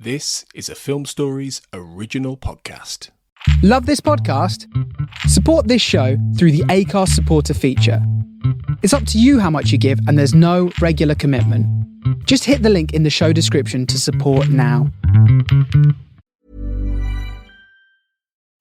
This is a Film Stories original podcast. Love this podcast? Support this show through the Acast supporter feature. It's up to you how much you give and there's no regular commitment. Just hit the link in the show description to support now.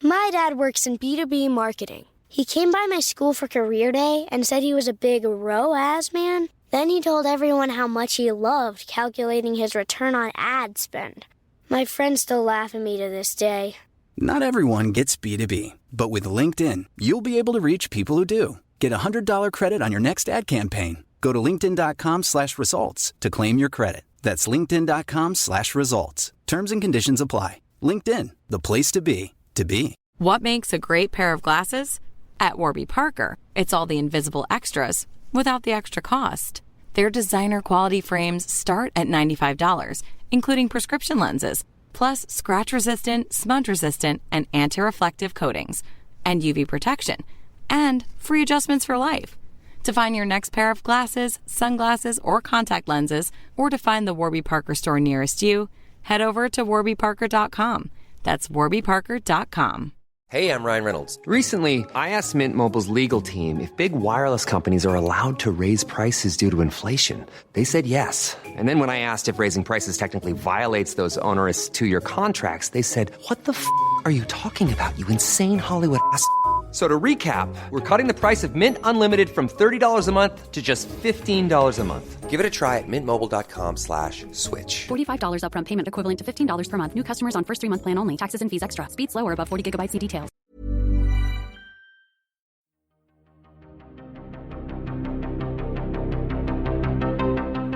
My dad works in B2B marketing. He came by my school for career day and said he was a big ROAS man. Then he told everyone how much he loved calculating his return on ad spend. My friends still laugh at me to this day. Not everyone gets B2B, but with LinkedIn, you'll be able to reach people who do. Get a $100 credit on your next ad campaign. Go to linkedin.com/results to claim your credit. That's linkedin.com/results. Terms and conditions apply. LinkedIn, the place to be, to be. What makes a great pair of glasses? At Warby Parker, it's all the invisible extras without the extra cost. Their designer quality frames start at $95, including prescription lenses, plus scratch-resistant, smudge-resistant, and anti-reflective coatings, and UV protection, and free adjustments for life. To find your next pair of glasses, sunglasses, or contact lenses, or to find the Warby Parker store nearest you, head over to warbyparker.com. That's warbyparker.com. Hey, I'm Ryan Reynolds. Recently, I asked Mint Mobile's legal team if big wireless companies are allowed to raise prices due to inflation. They said yes. And then when I asked if raising prices technically violates those onerous two-year contracts, they said, "What the f*** are you talking about, you insane Hollywood ass?" So to recap, we're cutting the price of Mint Unlimited from $30 a month to just $15 a month. Give it a try at mintmobile.com/switch. $45 upfront payment equivalent to $15 per month. New customers on first 3-month plan only. Taxes and fees extra. Speed slower above 40 gigabytes. See details.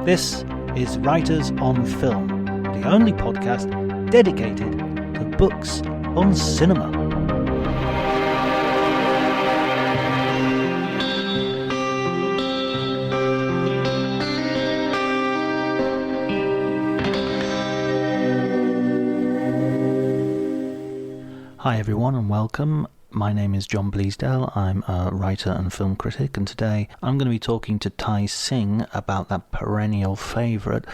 This is Writers on Film, the only podcast dedicated to books on cinema. Hi everyone and welcome. My name is John Bleasdale. I'm a writer and film critic, and today I'm going to be talking to Ty Singh about that perennial favourite,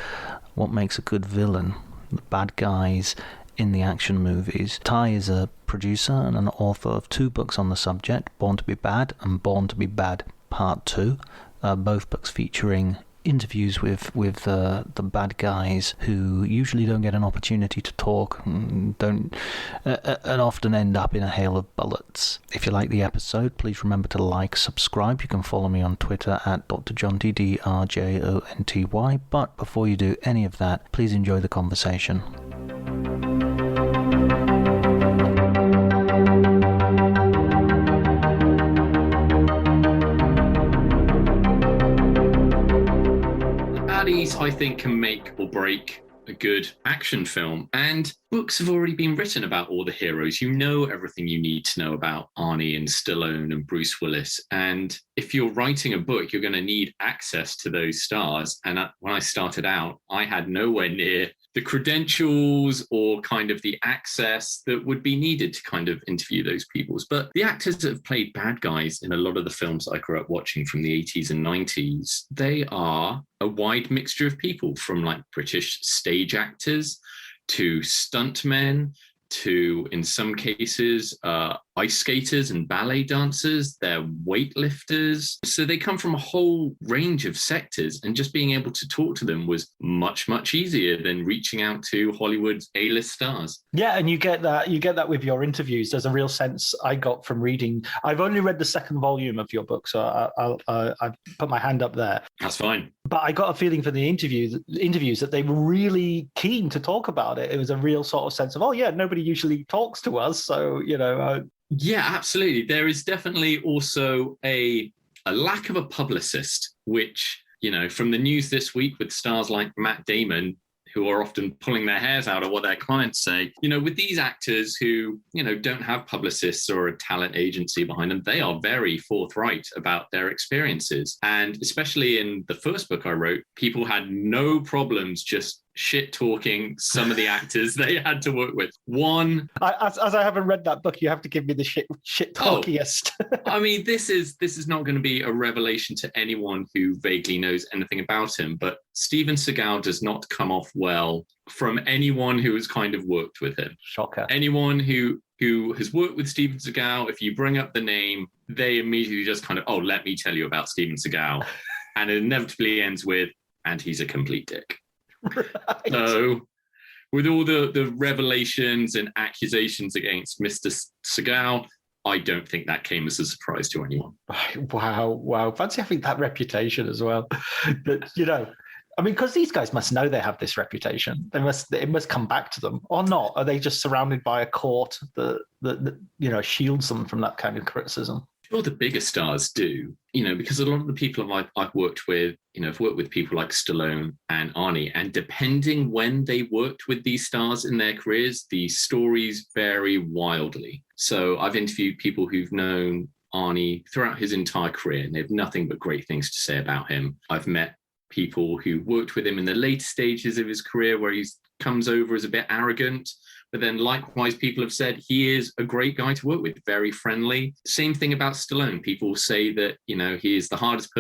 what makes a good villain, the bad guys in the action movies. Ty is a producer and an author of 2 books on the subject, Born to be Bad and Born to be Bad Part 2, both books featuring interviews with the bad guys who usually don't get an opportunity to talk and often end up in a hail of bullets. If you like the episode, please remember to like, subscribe. You can follow me on Twitter at DrJonty, DrJonty. But before you do any of that, please enjoy the conversation. I think can make or break a good action film, and books have already been written about all the heroes. You know everything you need to know about Arnie and Stallone and Bruce Willis, and if you're writing a book, you're going to need access to those stars. And when I started out, I had nowhere near the credentials or kind of the access that would be needed to kind of interview those people. But the actors that have played bad guys in a lot of the films I grew up watching from the 80s and 90s, they are a wide mixture of people, from like British stage actors to stuntmen to, in some cases, ice skaters and ballet dancers. They're weightlifters. So they come from a whole range of sectors, and just being able to talk to them was much, much easier than reaching out to Hollywood's A-list stars. Yeah, and you get that with your interviews. There's a real sense I got from reading. I've only read the second volume of your book, so I put my hand up there. That's fine. But I got a feeling for the interviews that they were really keen to talk about it. It was a real sort of sense of, oh yeah, nobody usually talks to us, so Yeah, absolutely. There is definitely also a lack of a publicist, which, from the news this week with stars like Matt Damon, who are often pulling their hairs out of what their clients say, with these actors who, don't have publicists or a talent agency behind them, they are very forthright about their experiences. And especially in the first book I wrote, people had no problems just shit talking some of the actors they had to work with. One, as I haven't read that book, you have to give me the shit talkiest. I mean, this is not going to be a revelation to anyone who vaguely knows anything about him, but Steven Seagal does not come off well from anyone who has kind of worked with him. Shocker. Anyone who has worked with Steven Seagal, if you bring up the name, they immediately just kind of, oh, let me tell you about Steven Seagal. And it inevitably ends with, and he's a complete dick. Right. So with all the revelations and accusations against Mr. Seagal, I don't think that came as a surprise to anyone. Wow. Fancy having that reputation as well. But, I mean, because these guys must know they have this reputation. It must come back to them, or not? Are they just surrounded by a court that shields them from that kind of criticism? Sure, the bigger stars do, because a lot of the people I've worked with, I've worked with people like Stallone and Arnie, and depending when they worked with these stars in their careers, the stories vary wildly. So I've interviewed people who've known Arnie throughout his entire career, and they have nothing but great things to say about him. I've met people who worked with him in the later stages of his career where he comes over as a bit arrogant, but then likewise people have said he is a great guy to work with, very friendly. Same thing about Stallone. People say that he is the hardest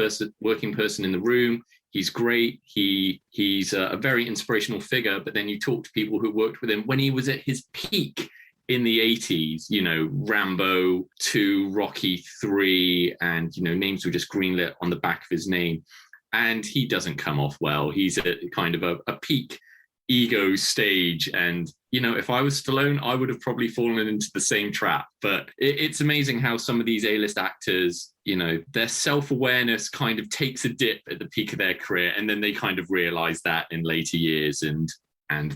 working person in the room. He's great. He's a very inspirational figure, but then you talk to people who worked with him when he was at his peak in the 80s, Rambo 2, Rocky 3, and names were just greenlit on the back of his name. And he doesn't come off well. He's at kind of a peak ego stage. And, if I was Stallone, I would have probably fallen into the same trap. But it's amazing how some of these A-list actors, their self-awareness kind of takes a dip at the peak of their career. And then they kind of realize that in later years and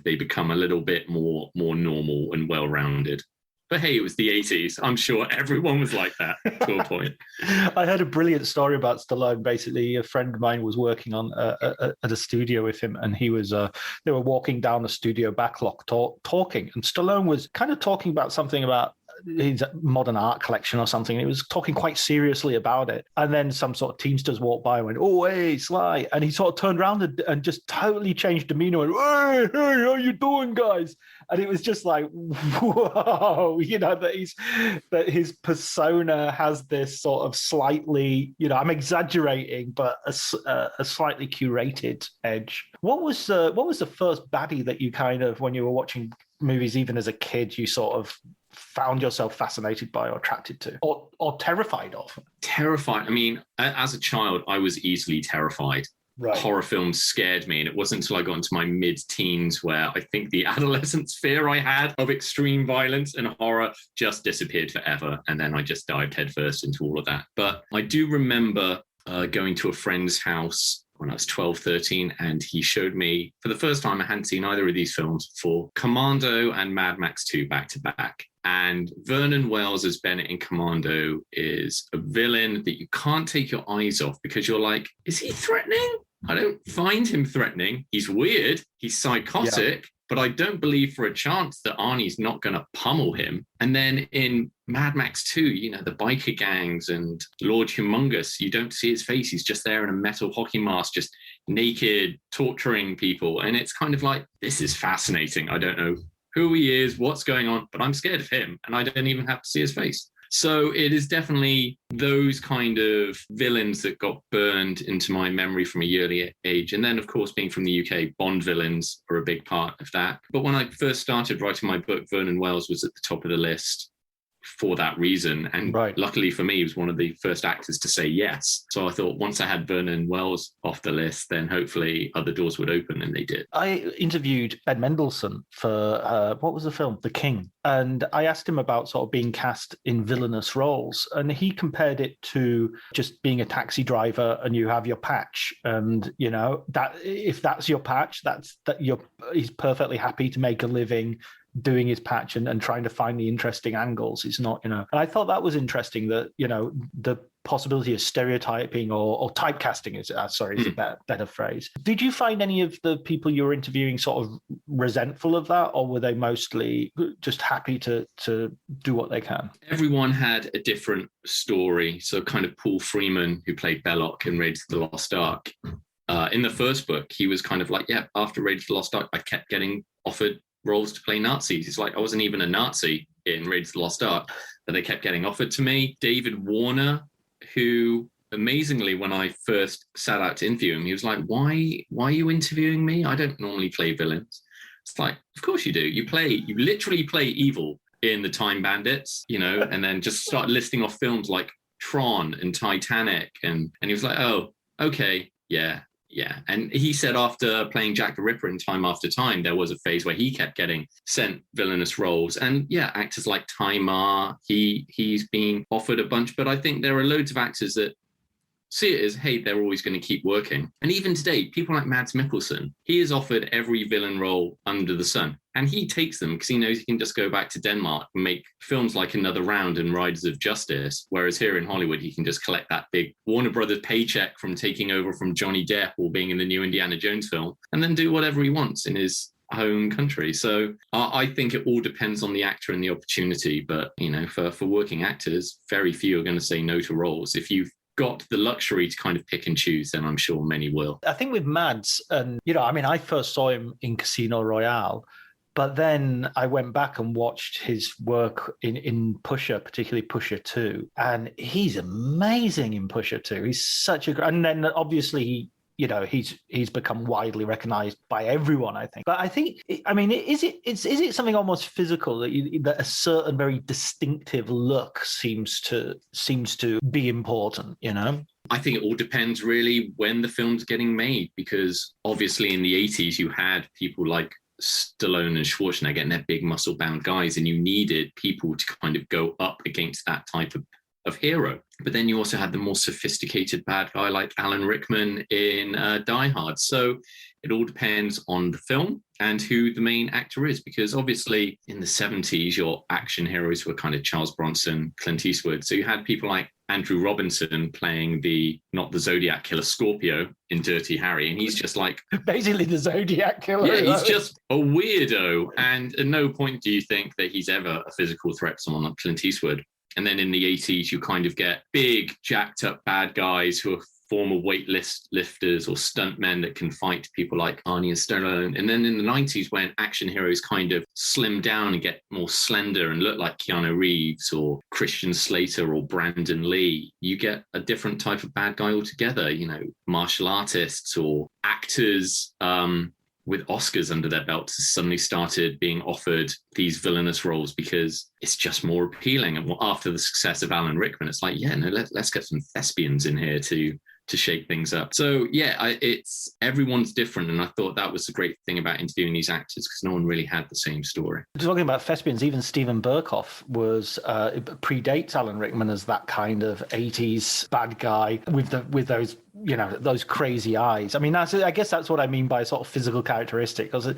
they become a little bit more normal and well-rounded. But hey, it was the 80s. I'm sure everyone was like that to a point. I heard a brilliant story about Stallone. Basically, a friend of mine was working on at a studio with him, and he was they were walking down the studio backlot talking, and Stallone was kind of talking about something about his modern art collection or something. He was talking quite seriously about it. And then some sort of Teamsters walked by and went, "Oh, hey, Sly." And he sort of turned around and just totally changed demeanor and went, "Hey, how you doing, guys?" And it was just like, whoa, that his persona has this sort of slightly, I'm exaggerating, but a slightly curated edge. What was the first baddie that you kind of, when you were watching movies, even as a kid, you sort of found yourself fascinated by or attracted to or terrified of? Terrified. I mean, as a child, I was easily terrified. Right. Horror films scared me, and it wasn't until I got into my mid-teens where I think the adolescence fear I had of extreme violence and horror just disappeared forever, and then I just dived headfirst into all of that. But I do remember going to a friend's house when I was 12, 13, and he showed me, for the first time, I hadn't seen either of these films before, Commando and Mad Max 2 back to back. And Vernon Wells as Bennett in Commando is a villain that you can't take your eyes off because you're like, is he threatening? I don't find him threatening. He's weird. He's psychotic. Yeah. But I don't believe for a chance that Arnie's not going to pummel him. And then in Mad Max 2, the biker gangs and Lord Humongous, you don't see his face. He's just there in a metal hockey mask, just naked, torturing people. And it's kind of like, this is fascinating. I don't know who he is, what's going on, but I'm scared of him. And I don't even have to see his face. So it is definitely those kind of villains that got burned into my memory from a early age. And then, of course, being from the UK, Bond villains are a big part of that. But when I first started writing my book, Vernon Wells was at the top of the list for that reason. And Luckily for me, he was one of the first actors to say yes. So I thought once I had Vernon Wells off the list, then hopefully other doors would open, and they did. I interviewed Ed Mendelsohn for, what was the film? The King. And I asked him about sort of being cast in villainous roles. And he compared it to just being a taxi driver and you have your patch. And, that if that's your patch, he's perfectly happy to make a living doing his patch and trying to find the interesting angles. It's not, and I thought that was interesting that, the possibility of stereotyping or typecasting is a better phrase. Did you find any of the people you were interviewing sort of resentful of that, or were they mostly just happy to do what they can? Everyone had a different story. So kind of Paul Freeman, who played Belloc in Raiders of the Lost Ark, in the first book, he was kind of like, yeah, after Raiders of the Lost Ark, I kept getting offered roles to play Nazis. It's like I wasn't even a Nazi in Raiders of the Lost Ark, but they kept getting offered to me. David Warner, who amazingly, when I first sat out to interview him, he was like, why are you interviewing me? I don't normally play villains. It's like, of course you do. You literally play evil in The Time Bandits, and then just started listing off films like Tron and Titanic. And he was like, oh, okay, yeah. And he said after playing Jack the Ripper in Time After Time, there was a phase where he kept getting sent villainous roles. And yeah, actors like Ty Ma, he's been offered a bunch, but I think there are loads of actors that see it as, hey, they're always going to keep working. And even today, people like Mads Mikkelsen, he is offered every villain role under the sun. And he takes them because he knows he can just go back to Denmark and make films like Another Round and Riders of Justice. Whereas here in Hollywood, he can just collect that big Warner Brothers paycheck from taking over from Johnny Depp or being in the new Indiana Jones film, and then do whatever he wants in his home country. So I think it all depends on the actor and the opportunity. But, for working actors, very few are going to say no to roles. If you've got the luxury to kind of pick and choose, then I'm sure many will. I think with Mads, and I first saw him in Casino Royale, but then I went back and watched his work in Pusher, particularly Pusher 2, and he's amazing in Pusher 2. He's such a, and then obviously he's become widely recognized by everyone, I think. But I think, is it something almost physical that a certain very distinctive look seems to be important, I think it all depends really when the film's getting made, because obviously in the 80s you had people like Stallone and Schwarzenegger and they're big muscle-bound guys, and you needed people to kind of go up against that type of hero. But then you also had the more sophisticated bad guy like Alan Rickman in Die Hard. So it all depends on the film and who the main actor is, because obviously in the 70s, your action heroes were kind of Charles Bronson, Clint Eastwood. So you had people like Andrew Robinson playing not the Zodiac killer Scorpio in Dirty Harry. And he's just like... basically the Zodiac killer. Yeah, he's just a weirdo. And at no point do you think that he's ever a physical threat to someone like Clint Eastwood. And then in the 80s, you kind of get big, jacked up bad guys who are former weightlifters or stuntmen that can fight people like Arnie and Stallone. And then in the 90s, when action heroes kind of slim down and get more slender and look like Keanu Reeves or Christian Slater or Brandon Lee, you get a different type of bad guy altogether, martial artists or actors with Oscars under their belts suddenly started being offered these villainous roles because it's just more appealing. And after the success of Alan Rickman, it's like, let's get some thespians in here to shake things up. So it's everyone's different. And I thought that was the great thing about interviewing these actors, because no one really had the same story. Talking about thespians, even Steven Berkoff predates Alan Rickman as that kind of 80s bad guy with those those crazy eyes. I guess that's what I mean by sort of physical characteristic, because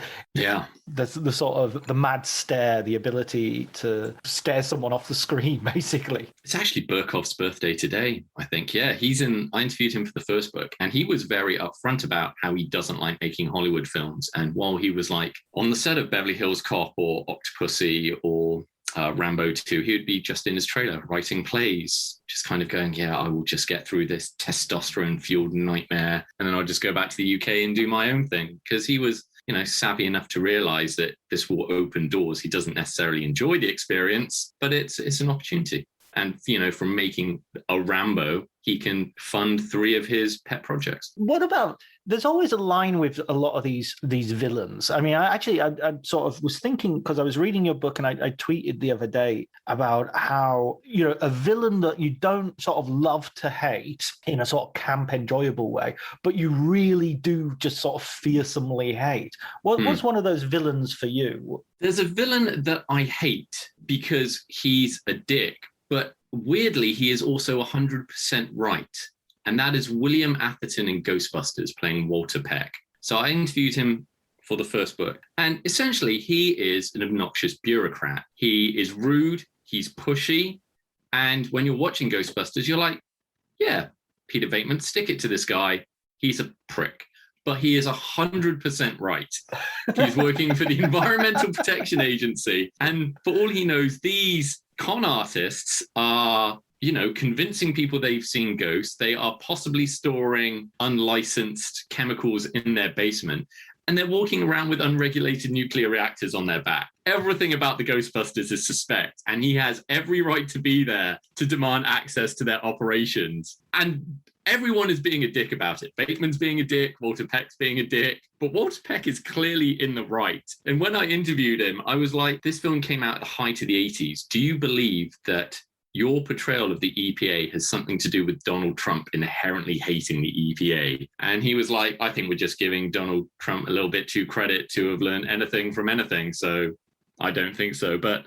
the sort of the mad stare, the ability to stare someone off the screen, basically. It's actually Berkoff's birthday today, I think. I interviewed him for the first book, and he was very upfront about how he doesn't like making Hollywood films. And while he was like on the set of Beverly Hills Cop or Octopussy or Rambo 2, he would be just in his trailer writing plays, just kind of going, I will just get through this testosterone-fueled nightmare, and then I'll just go back to the UK and do my own thing. Because he was, savvy enough to realize that this will open doors. He doesn't necessarily enjoy the experience, but it's an opportunity. And, from making a Rambo, he can fund 3 of his pet projects. What about, there's always a line with a lot of these villains. I sort of was thinking, because I was reading your book and I tweeted the other day about how, a villain that you don't sort of love to hate in a sort of camp, enjoyable way, but you really do just sort of fearsomely hate. What's one of those villains for you? There's a villain that I hate because he's a dick. But weirdly, he is also 100% right. And that is William Atherton in Ghostbusters playing Walter Peck. So I interviewed him for the first book. And essentially, he is an obnoxious bureaucrat. He is rude. He's pushy. And when you're watching Ghostbusters, you're like, yeah, Peter Bateman, stick it to this guy. He's a prick. But he is 100% right. He's working for the Environmental Protection Agency. And for all he knows, these con artists are, convincing people they've seen ghosts. They are possibly storing unlicensed chemicals in their basement. And they're walking around with unregulated nuclear reactors on their back. Everything about the Ghostbusters is suspect, and he has every right to be there to demand access to their operations. And everyone is being a dick about it. Bateman's being a dick, Walter Peck's being a dick, but Walter Peck is clearly in the right. And when I interviewed him, I was like, this film came out at the height of the 80s. Do you believe that your portrayal of the EPA has something to do with Donald Trump inherently hating the EPA? And he was like, I think we're just giving Donald Trump a little bit too credit to have learned anything from anything. So I don't think so. But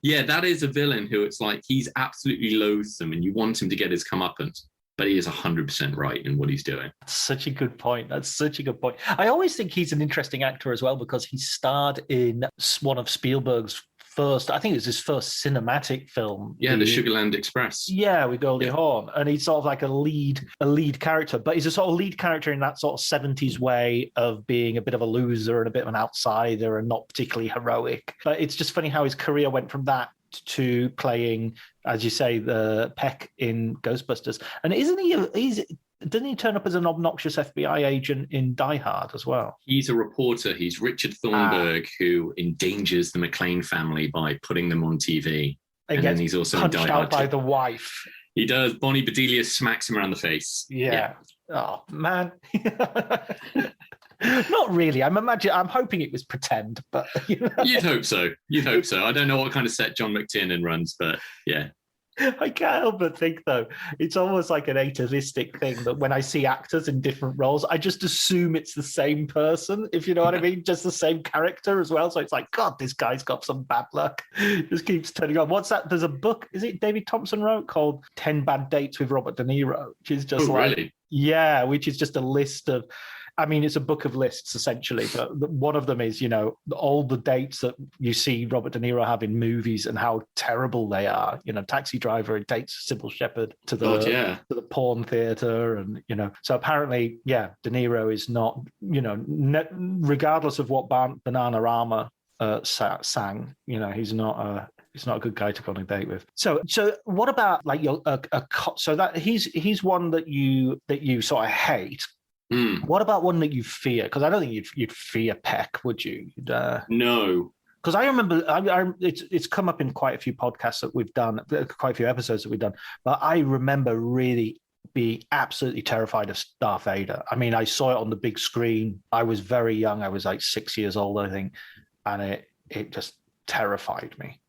yeah, that is a villain who it's like, he's absolutely loathsome and you want him to get his comeuppance. But he is 100% right in what he's doing. That's such a good point. I always think he's an interesting actor as well because he starred in one of Spielberg's first, I think it was his first cinematic film. Yeah, the Sugarland Express. Yeah, with Goldie Hawn. And he's sort of like a lead character, but he's a sort of lead character in that sort of 70s way of being a bit of a loser and a bit of an outsider and not particularly heroic. But it's just funny how his career went from that to playing, as you say, the Peck in Ghostbusters. And doesn't he turn up as an obnoxious FBI agent in Die Hard as well? He's a reporter. He's Richard Thornburg, who endangers the McClane family by putting them on TV. And then he's also punched in Die out Hard by the wife. He does. Bonnie Bedelia smacks him around the face. Yeah. Oh, man. Not really. I'm hoping it was pretend, but You'd hope so. I don't know what kind of set John McTiernan runs, but yeah. I can't help but think, though, it's almost like an atavistic thing that when I see actors in different roles, I just assume it's the same person, if you know what I mean, just the same character as well. So it's like, God, this guy's got some bad luck. Just keeps turning on. What's that? There's a book, is it David Thompson wrote, called 10 Bad Dates with Robert De Niro, which is just really? Yeah, which is just a list of, I mean, it's a book of lists, essentially, but one of them is, all the dates that you see Robert De Niro have in movies and how terrible they are. Taxi Driver, it dates Sybil Shepherd to the porn theater. And, so apparently, yeah, De Niro is not, regardless of what Bananarama sang, he's not a good guy to go on a date with. So what about like so that he's one that you sort of hate. What about one that you fear? Because I don't think you'd fear Peck, would you? No. Because I remember it's come up in quite a few podcasts that we've done, quite a few episodes that we've done. But I remember really being absolutely terrified of Darth Vader. I mean, I saw it on the big screen. I was very young. I was like 6 years old, I think. And it just terrified me.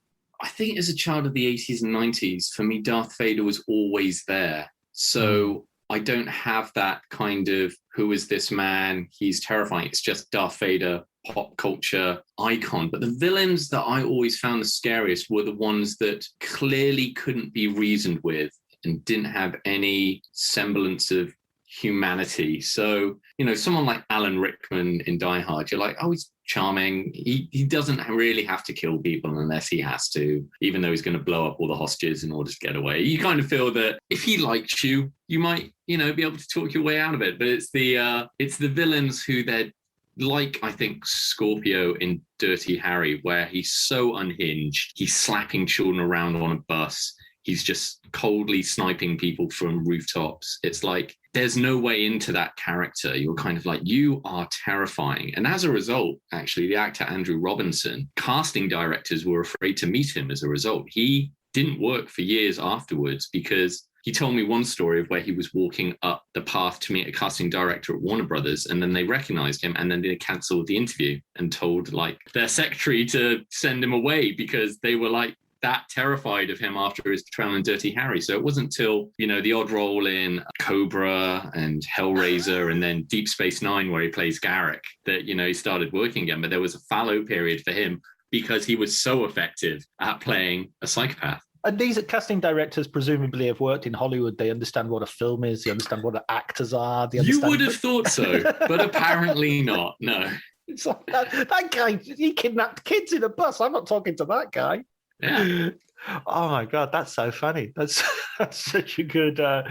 I think as a child of the 80s and 90s, for me, Darth Vader was always there. So I don't have that kind of, who is this man? He's terrifying. It's just Darth Vader, pop culture icon. But the villains that I always found the scariest were the ones that clearly couldn't be reasoned with and didn't have any semblance of humanity. So, someone like Alan Rickman in Die Hard, you're like, oh, he's charming. He doesn't really have to kill people unless he has to, even though he's going to blow up all the hostages in order to get away. You kind of feel that if he likes you, you might, be able to talk your way out of it. But it's the villains who they're like, I think, Scorpio in Dirty Harry, where he's so unhinged. He's slapping children around on a bus. He's just coldly sniping people from rooftops. It's like, there's no way into that character. You're kind of like, you are terrifying. And as a result, actually, the actor Andrew Robinson, casting directors were afraid to meet him as a result. He didn't work for years afterwards because he told me one story of where he was walking up the path to meet a casting director at Warner Brothers, and then they recognized him, and then they canceled the interview and told like their secretary to send him away because they were like that terrified of him after his portrayal in Dirty Harry. So it wasn't till, the odd role in Cobra and Hellraiser and then Deep Space Nine, where he plays Garrick, that, he started working again. But there was a fallow period for him because he was so effective at playing a psychopath. And these casting directors presumably have worked in Hollywood. They understand what a film is. They understand what the actors are. You would have thought so, but apparently not. No. So that guy, he kidnapped kids in a bus. I'm not talking to that guy. Yeah. Oh my God, that's so funny. That's such a good. Are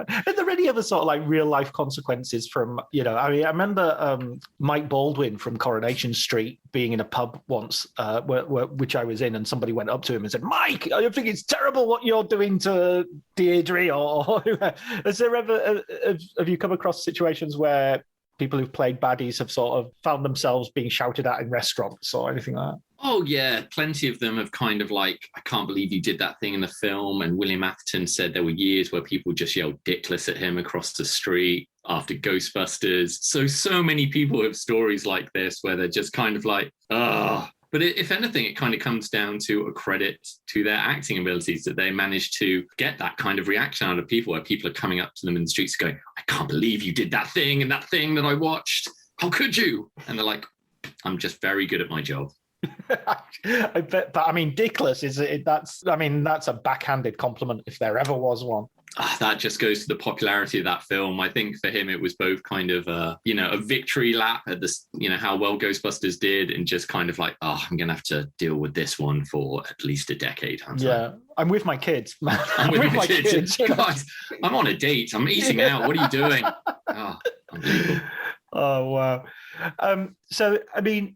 there any other sort of like real life consequences from, I mean, I remember Mike Baldwin from Coronation Street being in a pub once, which I was in, and somebody went up to him and said, "Mike, I think it's terrible what you're doing to Deirdre." Or has there ever have you come across situations where people who've played baddies have sort of found themselves being shouted at in restaurants or anything like that? Oh, yeah. Plenty of them have kind of like, I can't believe you did that thing in the film. And William Atherton said there were years where people just yelled dickless at him across the street after Ghostbusters. So many people have stories like this where they're just kind of like, ah. But if anything, it kind of comes down to a credit to their acting abilities that they managed to get that kind of reaction out of people, where people are coming up to them in the streets going, I can't believe you did that thing and that thing that I watched. How could you? And they're like, I'm just very good at my job. I bet, but I mean, dickless that's a backhanded compliment if there ever was one. That just goes to the popularity of that film. I think for him, it was both kind of a victory lap at this, how well Ghostbusters did, and just kind of like, I'm going to have to deal with this one for at least a decade. I'm with my kids. I'm with my kids. Guys, I'm on a date. I'm eating out. What are you doing? Unbelievable. Oh, wow. So, I mean,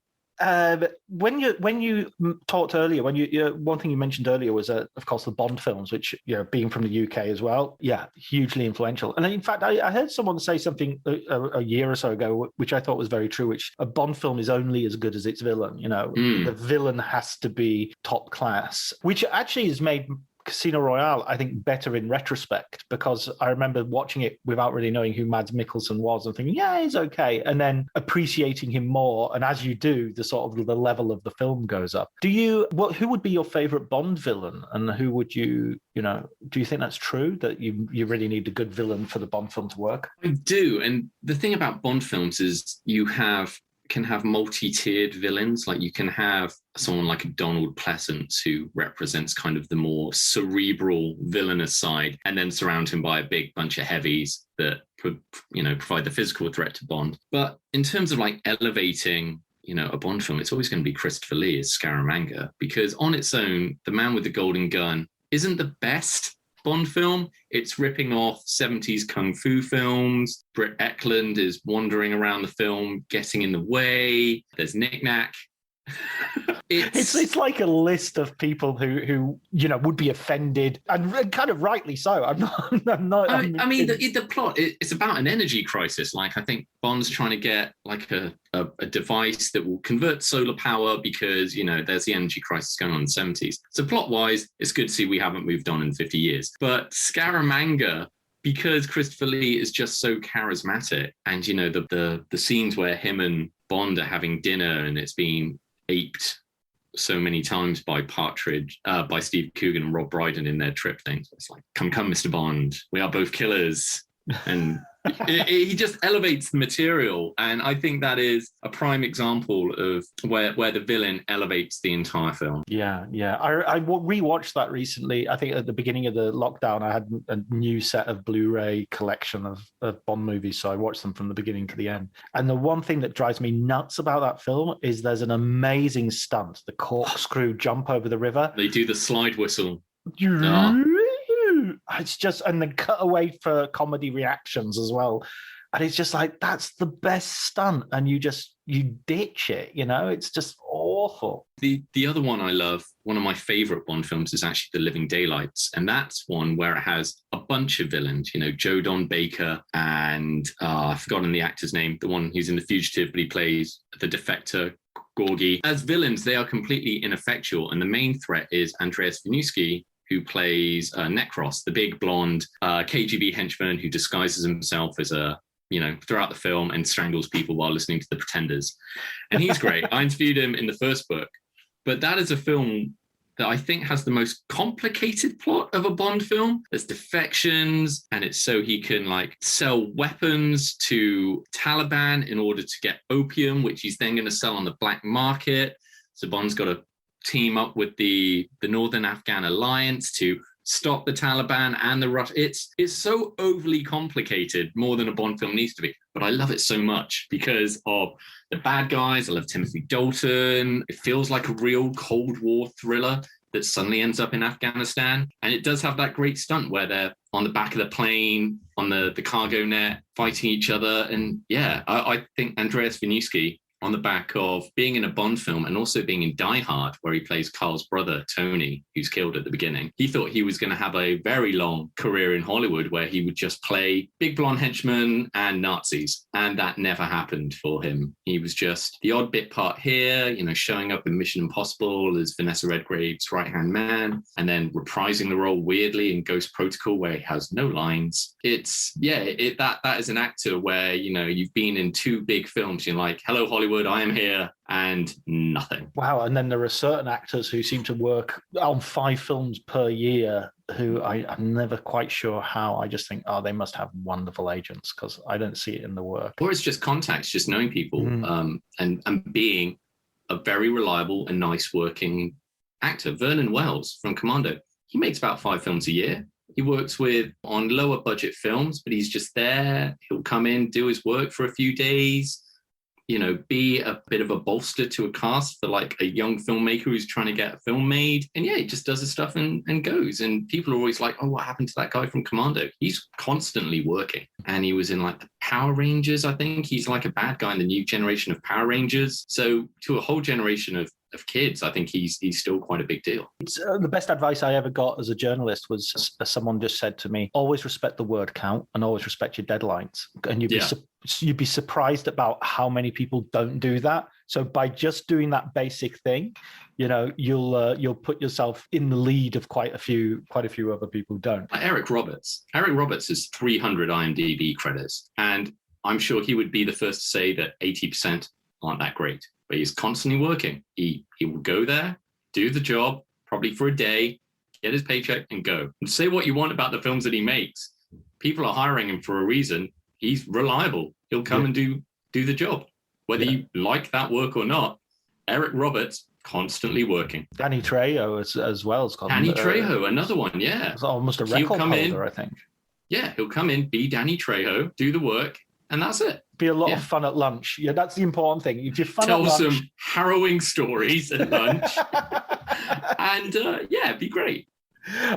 when you talked earlier, one thing you mentioned earlier was, of course, the Bond films, which, being from the UK as well, hugely influential. And in fact, I heard someone say something a year or so ago, which I thought was very true, which a Bond film is only as good as its villain. The villain has to be top class, which actually has made Casino Royale, I think, better in retrospect, because I remember watching it without really knowing who Mads Mikkelsen was and thinking, yeah, he's okay, and then appreciating him more. And as you do, the level of the film goes up. Who would be your favorite Bond villain, and who would you, do you think that's true, that you really need a good villain for the Bond film to work? I do. And the thing about Bond films is you can have multi-tiered villains. Like you can have someone like a Donald Pleasance, who represents kind of the more cerebral villainous side, and then surround him by a big bunch of heavies that provide the physical threat to Bond. But in terms of like elevating a Bond film, it's always going to be Christopher Lee as Scaramanga, because on its own, The Man with the Golden Gun isn't the best Bond film. It's ripping off 70s kung fu films. Britt Eklund is wandering around the film, getting in the way. There's knick-knack. It's like a list of people who would be offended, and kind of rightly so. I mean, the plot, it's about an energy crisis. Like, I think Bond's trying to get like a device that will convert solar power, because there's the energy crisis going on in the 70s. So plot wise, it's good to see we haven't moved on in 50 years. But Scaramanga, because Christopher Lee is just so charismatic, and the scenes where him and Bond are having dinner and it's being aped so many times by by Steve Coogan and Rob Brydon in their trip things. It's like, come, Mr. Bond, we are both killers. And he just elevates the material. And I think that is a prime example of where the villain elevates the entire film. Yeah. I rewatched that recently. I think at the beginning of the lockdown, I had a new set of Blu-ray collection of Bond movies. So I watched them from the beginning to the end. And the one thing that drives me nuts about that film is there's an amazing stunt, the corkscrew jump over the river. They do the slide whistle. It's just, and then cut away for comedy reactions as well. And it's just like, that's the best stunt. And you ditch it, it's just awful. The other one I love, one of my favorite Bond films, is actually The Living Daylights. And that's one where it has a bunch of villains, Joe Don Baker and I've forgotten the actor's name, the one who's in The Fugitive, but he plays the defector, Gorgie. As villains, they are completely ineffectual. And the main threat is Andreas Winooski, who plays Necros, the big blonde KGB henchman who disguises himself as throughout the film and strangles people while listening to The Pretenders. And he's great. I interviewed him in the first book. But that is a film that I think has the most complicated plot of a Bond film. There's defections, and it's so he can sell weapons to Taliban in order to get opium, which he's then going to sell on the black market. So Bond's got to team up with the Northern Afghan Alliance to stop the Taliban and the Rush. It's so overly complicated, more than a Bond film needs to be. But I love it so much because of the bad guys. I love Timothy Dalton. It feels like a real Cold War thriller. that suddenly ends up in Afghanistan. And it does have that great stunt where they're on the back of the plane, on the cargo net, fighting each other. And yeah, I think Andreas Winewski, on the back of being in a Bond film and also being in Die Hard, where he plays Carl's brother, Tony, who's killed at the beginning. He thought he was going to have a very long career in Hollywood where he would just play big blonde henchmen and Nazis. And that never happened for him. He was just the odd bit part here, you know, showing up in Mission Impossible as Vanessa Redgrave's right-hand man, and then reprising the role weirdly in Ghost Protocol where he has no lines. It's, that is an actor where, you know, you've been in 2 big films. You're like, hello, Hollywood, I am here, and nothing. Wow. And then there are certain actors who seem to work on 5 films per year who I'm never quite sure how. I just think, oh, they must have wonderful agents, because I don't see it in the work. Or it's just contacts, just knowing people, and being a very reliable and nice working actor. Vernon Wells from Commando, he makes about 5 films a year. He works on lower budget films, but he's just there. He'll come in, do his work for a few days, you know, be a bit of a bolster to a cast for like a young filmmaker who's trying to get a film made. And yeah, he just does his stuff and goes. And people are always like, oh, what happened to that guy from Commando? He's constantly working. And he was in like the Power Rangers, I think. He's like a bad guy in the new generation of Power Rangers. So to a whole generation of kids, I think he's still quite a big deal. The best advice I ever got as a journalist was someone just said to me, always respect the word count and always respect your deadlines. And you'd be surprised about how many people don't do that. So by just doing that basic thing, you know, you'll put yourself in the lead of quite a few other people who don't. Eric Roberts has 300 IMDb credits, and I'm sure he would be the first to say that 80% aren't that great. But he's constantly working. He will go there, do the job, probably for a day, get his paycheck, and go. And say what you want about the films that he makes. People are hiring him for a reason. He's reliable. He'll come and do the job. Whether you like that work or not, Eric Roberts, constantly working. Danny Trejo as well. Danny Trejo, another one, yeah. It's almost a record holder, I think. Yeah, he'll come in, be Danny Trejo, do the work, and that's it. Be a lot of fun at lunch. Yeah, that's the important thing. If you're fun Tell at lunch, some harrowing stories at lunch, and be great.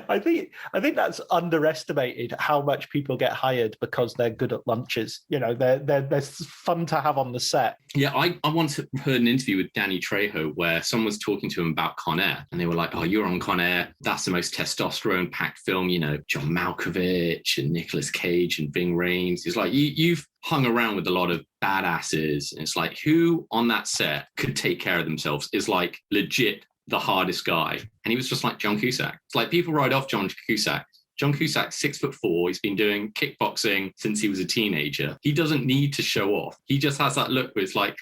I think that's underestimated how much people get hired because they're good at lunches. You know, they're fun to have on the set. Yeah, I once heard an interview with Danny Trejo where someone was talking to him about Con Air, and they were like, "Oh, you're on Con Air. That's the most testosterone-packed film. You know, John Malkovich and Nicolas Cage and Ving Rhames." He's like, "You've hung around with a lot of badasses." And it's like, who on that set could take care of themselves is like legit the hardest guy. And he was just like John Cusack. It's like people write off John Cusack. John Cusack's 6'4". He's been doing kickboxing since he was a teenager. He doesn't need to show off. He just has that look where it's like,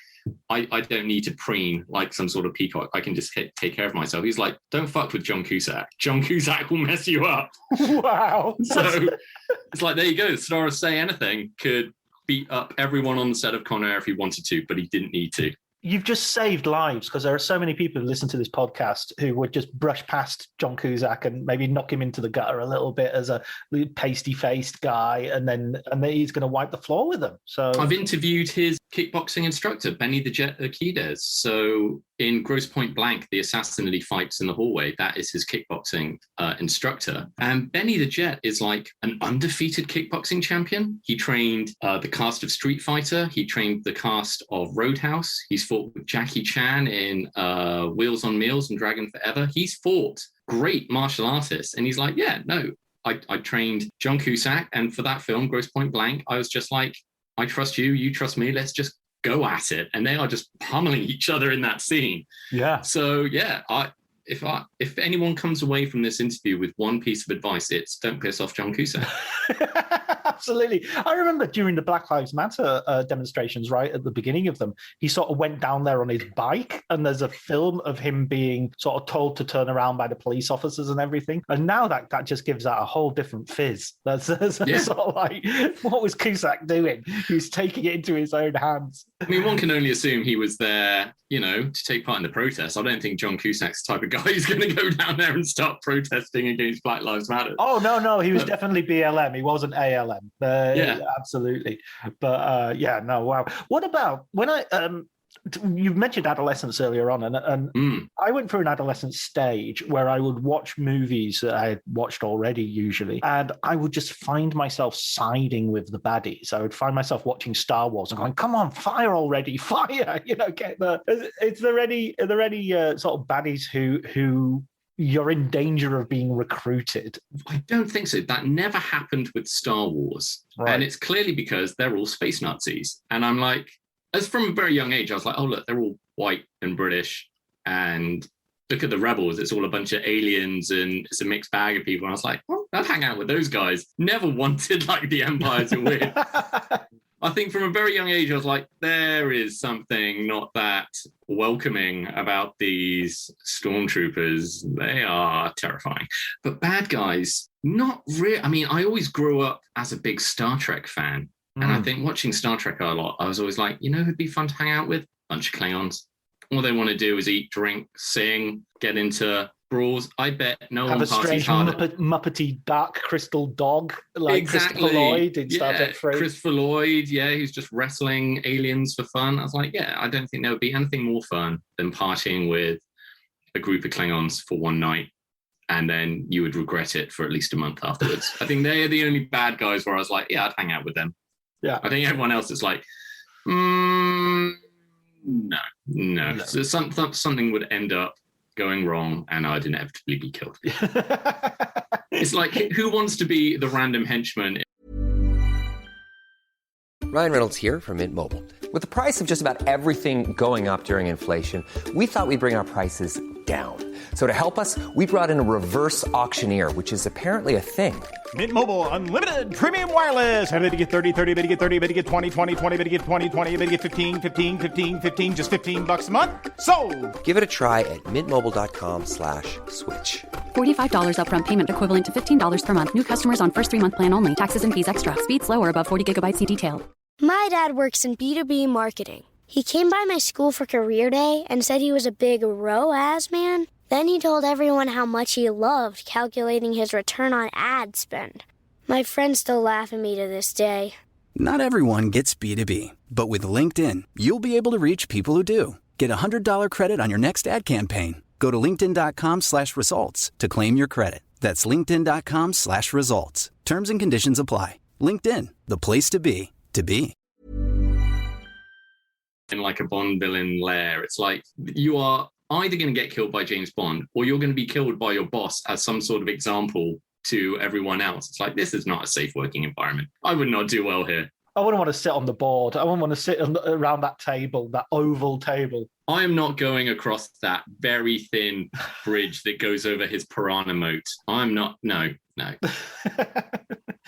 I don't need to preen like some sort of peacock. I can just take care of myself. He's like, don't fuck with John Cusack. John Cusack will mess you up. Wow. So it's like, there you go. The star of Say Anything could beat up everyone on the set of Con Air if he wanted to, but he didn't need to. You've just saved lives, because there are so many people who listen to this podcast who would just brush past John Cusack and maybe knock him into the gutter a little bit as a pasty-faced guy, and then he's going to wipe the floor with them. So I've interviewed his kickboxing instructor, Benny the Jet Urquidez. So in Grosse Pointe Blank, the assassin that he fights in the hallway, that is his kickboxing instructor. And Benny the Jet is like an undefeated kickboxing champion. He trained the cast of Street Fighter. He trained the cast of Roadhouse. He's fought with Jackie Chan in Wheels on Meals and Dragon Forever. He's fought great martial artists. And he's like, yeah, no, I trained John Cusack. And for that film, Grosse Pointe Blank, I was just like, I trust you, you trust me, let's just go at it. And they are just pummeling each other in that scene. Yeah. So yeah, if anyone comes away from this interview with one piece of advice, it's don't piss off John Cusack. Absolutely. I remember during the Black Lives Matter demonstrations, right at the beginning of them, he sort of went down there on his bike, and there's a film of him being sort of told to turn around by the police officers and everything. And now that just gives that a whole different fizz. That's sort of like, what was Cusack doing? He was taking it into his own hands. I mean, one can only assume he was there, you know, to take part in the protest. I don't think John Cusack's the type of guy who's going to go down there and start protesting against Black Lives Matter. Oh, no, he was definitely BLM. He wasn't ALM. Yeah, absolutely. But wow. What about when You mentioned adolescence earlier on, and I went through an adolescent stage where I would watch movies that I had watched already, usually, and I would just find myself siding with the baddies. I would find myself watching Star Wars and going, "Come on, fire already, fire!" Get the. Are there any sort of baddies who you're in danger of being recruited? I don't think so. That never happened with Star Wars, right. And it's clearly because they're all space Nazis, and I'm like. As from a very young age, I was like, oh, look, they're all white and British. And look at the rebels. It's all a bunch of aliens and it's a mixed bag of people. And I was like, well, I'd hang out with those guys. Never wanted like the Empire to win. I think from a very young age, I was like, there is something not that welcoming about these stormtroopers. They are terrifying. But bad guys, not really. I mean, I always grew up as a big Star Trek fan. And I think watching Star Trek a lot, I was always like, who'd be fun to hang out with? A bunch of Klingons. All they want to do is eat, drink, sing, get into brawls. I bet no one parties harder. Have a strange Muppety dark crystal dog like Christopher Lloyd in Star Trek 3. Christopher Lloyd, who's just wrestling aliens for fun. I was like, I don't think there would be anything more fun than partying with a group of Klingons for one night. And then you would regret it for at least a month afterwards. I think they're the only bad guys where I was like, I'd hang out with them. Yeah, I think everyone else is like, no. So something would end up going wrong, and I'd inevitably be killed. It's like, who wants to be the random henchman? Ryan Reynolds here from Mint Mobile. With the price of just about everything going up during inflation, we thought we'd bring our prices down. So to help us, we brought in a reverse auctioneer, which is apparently a thing. Mint Mobile Unlimited Premium Wireless. How to get 30, 30, bit to get 30, bit to get 20, 20, 20, bit to get 20, 20, bit to get 15, 15, 15, 15, just $15 a month? Sold! Give it a try at mintmobile.com/switch. $45 upfront payment equivalent to $15 per month. New customers on first 3-month plan only. Taxes and fees extra. Speed slower above 40 gigabytes. See detail. My dad works in B2B marketing. He came by my school for career day and said he was a big ROAS man. Then he told everyone how much he loved calculating his return on ad spend. My friends still laugh at me to this day. Not everyone gets B2B, but with LinkedIn, you'll be able to reach people who do. Get a $100 credit on your next ad campaign. Go to linkedin.com/results to claim your credit. That's linkedin.com/results. Terms and conditions apply. LinkedIn, the place to be, to be. In like a Bond villain lair, it's like you are either going to get killed by James Bond or you're going to be killed by your boss as some sort of example to everyone else. It's like, this is not a safe working environment. I would not do well here. I wouldn't want to sit on the board. I wouldn't want to sit around that table, that oval table. I am not going across that very thin bridge that goes over his piranha moat. I'm not, no.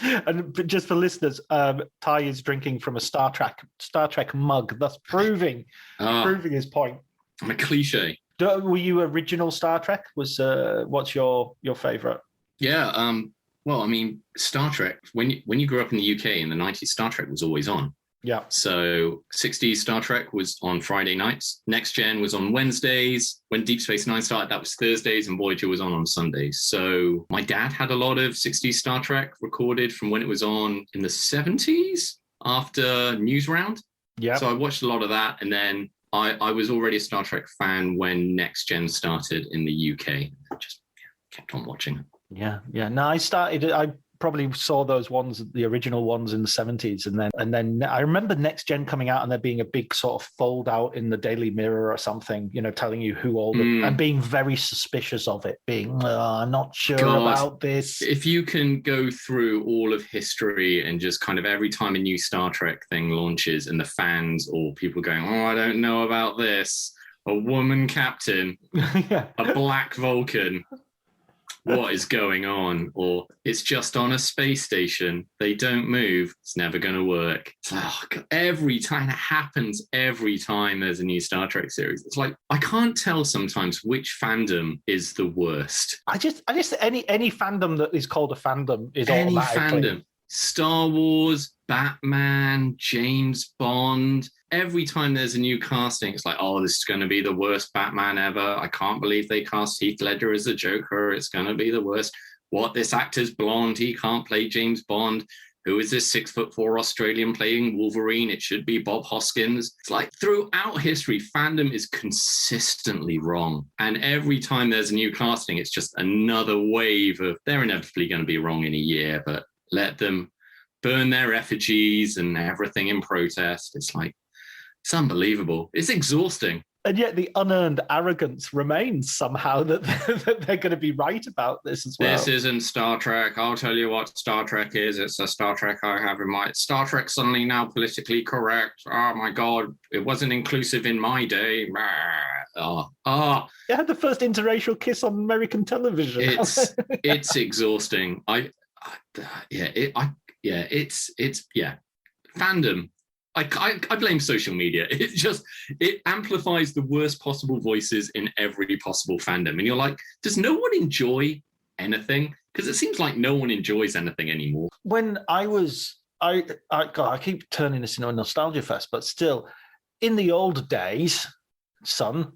And just for listeners, Ty is drinking from a Star Trek mug, thus proving his point. I'm a cliche. Were you original Star Trek? What's your favorite? Yeah. Well, I mean, Star Trek. When you grew up in the UK in the 90s, Star Trek was always on. Yeah. So 60s Star Trek was on Friday nights. Next Gen was on Wednesdays. When Deep Space Nine started, that was Thursdays, and Voyager was on Sundays. So my dad had a lot of 60s Star Trek recorded from when it was on in the 70s after Newsround. Yeah. So I watched a lot of that, and then I was already a Star Trek fan when Next Gen started in the UK. I just kept on watching. Yeah. No, I probably saw those ones, the original ones in the 70s. And then I remember Next Gen coming out and there being a big sort of fold out in the Daily Mirror or something, telling you who all the, and being very suspicious of it, being, I'm not sure about this. If you can go through all of history and just kind of every time a new Star Trek thing launches and the fans or people going, I don't know about this, a woman captain, a black Vulcan, what is going on? Or it's just on a space station. They don't move. It's never going to work. It's like, every time it happens, every time there's a new Star Trek series, it's like, I can't tell sometimes which fandom is the worst. I just any fandom that is called a fandom is any automatically fandom. Star Wars, Batman, James Bond. Every time there's a new casting, it's like, this is going to be the worst Batman ever. I can't believe they cast Heath Ledger as a Joker. It's going to be the worst. What, this actor's blonde. He can't play James Bond. who is this 6'4" Australian playing Wolverine? It should be Bob Hoskins. It's like throughout history, fandom is consistently wrong. And every time there's a new casting, it's just another wave of they're inevitably going to be wrong in a year, but let them burn their effigies and everything in protest. It's like, it's unbelievable. It's exhausting. And yet the unearned arrogance remains somehow that they're going to be right about this as well. This isn't Star Trek. I'll tell you what Star Trek is. It's a Star Trek I have in mind. Star Trek suddenly now politically correct. Oh my God, it wasn't inclusive in my day. It had the first interracial kiss on American television. It's exhausting. Fandom. I blame social media. It amplifies the worst possible voices in every possible fandom. And you're like, does no one enjoy anything? Because it seems like no one enjoys anything anymore. When I keep turning this into a nostalgia fest, but still, in the old days, son,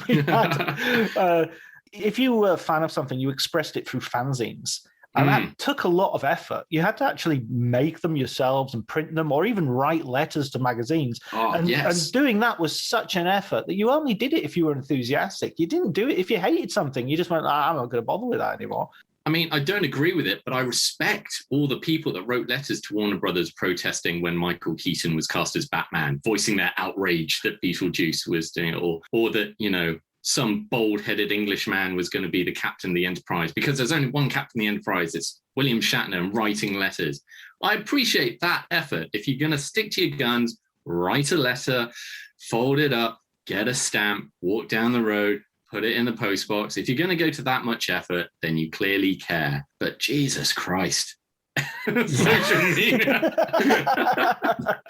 we had, if you were a fan of something, you expressed it through fanzines. And that took a lot of effort. You had to actually make them yourselves and print them, or even write letters to magazines. And doing that was such an effort that you only did it if you were enthusiastic. You didn't do it if you hated something. You just went, I'm not going to bother with that anymore. I mean, I don't agree with it, but I respect all the people that wrote letters to Warner Brothers protesting when Michael Keaton was cast as Batman, voicing their outrage that Beetlejuice was doing it, or that, some bold-headed Englishman was going to be the captain of the Enterprise, because there's only one captain of the Enterprise. It's William Shatner, and writing letters. I appreciate that effort. If you're going to stick to your guns, write a letter, fold it up, get a stamp, walk down the road, put it in the postbox. If you're going to go to that much effort, then you clearly care. But Jesus Christ. Social media.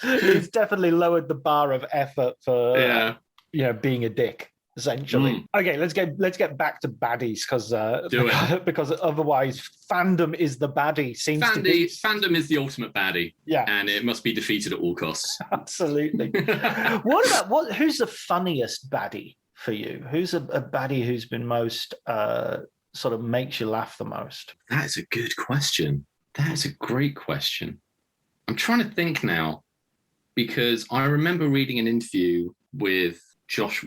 It's definitely lowered the bar of effort for being a dick. Essentially. Okay, let's get back to baddies because otherwise fandom is the baddie. Fandom is the ultimate baddie. Yeah, and it must be defeated at all costs. Absolutely. Who's the funniest baddie for you? Who's a baddie who's been most sort of makes you laugh the most? That is a good question. That is a great question. I'm trying to think now, because I remember reading an interview with Joss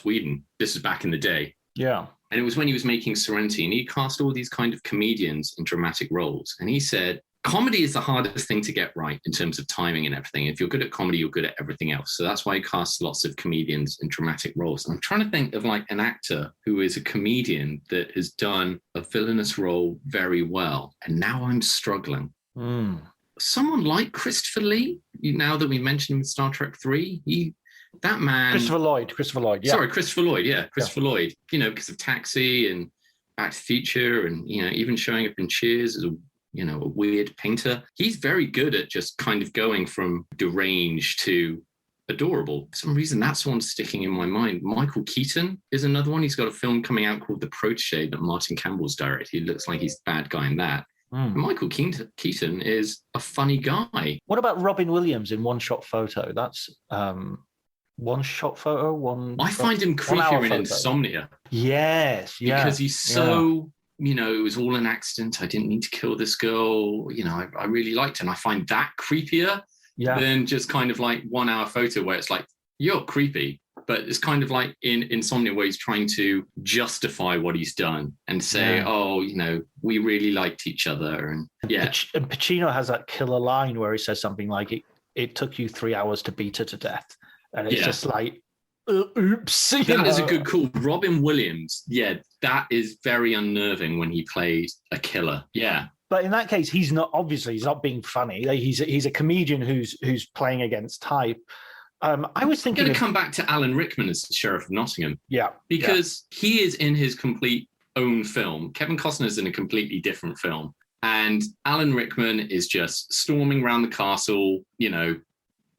Whedon. This is back in the day. Yeah. And it was when he was making Serenity, and he cast all these kind of comedians in dramatic roles. And he said, comedy is the hardest thing to get right in terms of timing and everything. If you're good at comedy, you're good at everything else. So that's why he casts lots of comedians in dramatic roles. And I'm trying to think of like an actor who is a comedian that has done a villainous role very well. And now I'm struggling. Someone like Christopher Lee, now that we mentioned him in Star Trek 3, that man... Christopher Lloyd, yeah. Sorry, Christopher Lloyd, yeah. Christopher Lloyd, because of Taxi and Back to the Future and, even showing up in Cheers as a weird painter. He's very good at just kind of going from deranged to adorable. For some reason, that's one sticking in my mind. Michael Keaton is another one. He's got a film coming out called The Protégé that Martin Campbell's directed. He looks like he's the bad guy in that. Michael Keaton is a funny guy. What about Robin Williams in One Shot Photo? That's... One Shot Photo, I find him creepier in Insomnia. Yes, yeah. Because he's so, it was all an accident. I didn't mean to kill this girl. I really liked her. And I find that creepier than just kind of like 1 hour photo where it's like, you're creepy. But it's kind of like in Insomnia where he's trying to justify what he's done and say, we really liked each other. And and Pacino has that killer line where he says something like, it took you 3 hours to beat her to death. And it's just like, oops. That is a good call. Robin Williams, that is very unnerving when he plays a killer. Yeah. But in that case, he's not being funny. He's a comedian who's playing against type. I was thinking... I'm going to come back to Alan Rickman as the Sheriff of Nottingham. Yeah. Because he is in his complete own film. Kevin Costner's in a completely different film. And Alan Rickman is just storming around the castle,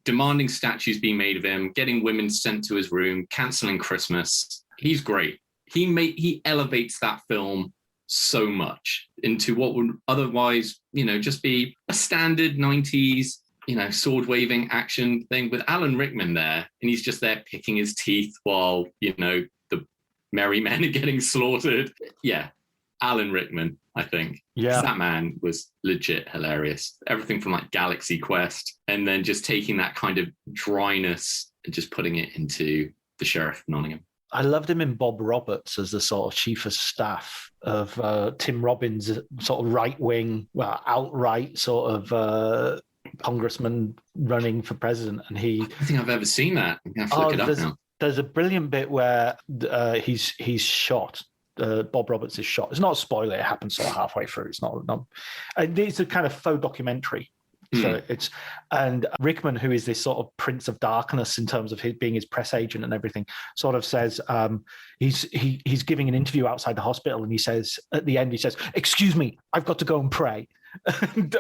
demanding statues being made of him, getting women sent to his room, canceling Christmas. He's great. He elevates that film so much into what would otherwise, just be a standard 90s, sword waving action thing with Alan Rickman there. And he's just there picking his teeth while, the merry men are getting slaughtered. Yeah. Alan Rickman, I think. Yeah. 'Cause that man was legit hilarious. Everything from like Galaxy Quest, and then just taking that kind of dryness and just putting it into the Sheriff of Nottingham. I loved him in Bob Roberts as the sort of chief of staff of Tim Robbins' sort of right-wing, well, outright sort of congressman running for president. And I don't think I've ever seen that. I have to look it up now. There's a brilliant bit where he's shot. Bob Roberts is shot. It's not a spoiler. It happens sort of halfway through. It's not. It's a kind of faux documentary. So and Rickman, who is this sort of Prince of Darkness in terms of being his press agent and everything, sort of says he's giving an interview outside the hospital, and he says at the end, he says, "Excuse me, I've got to go and pray."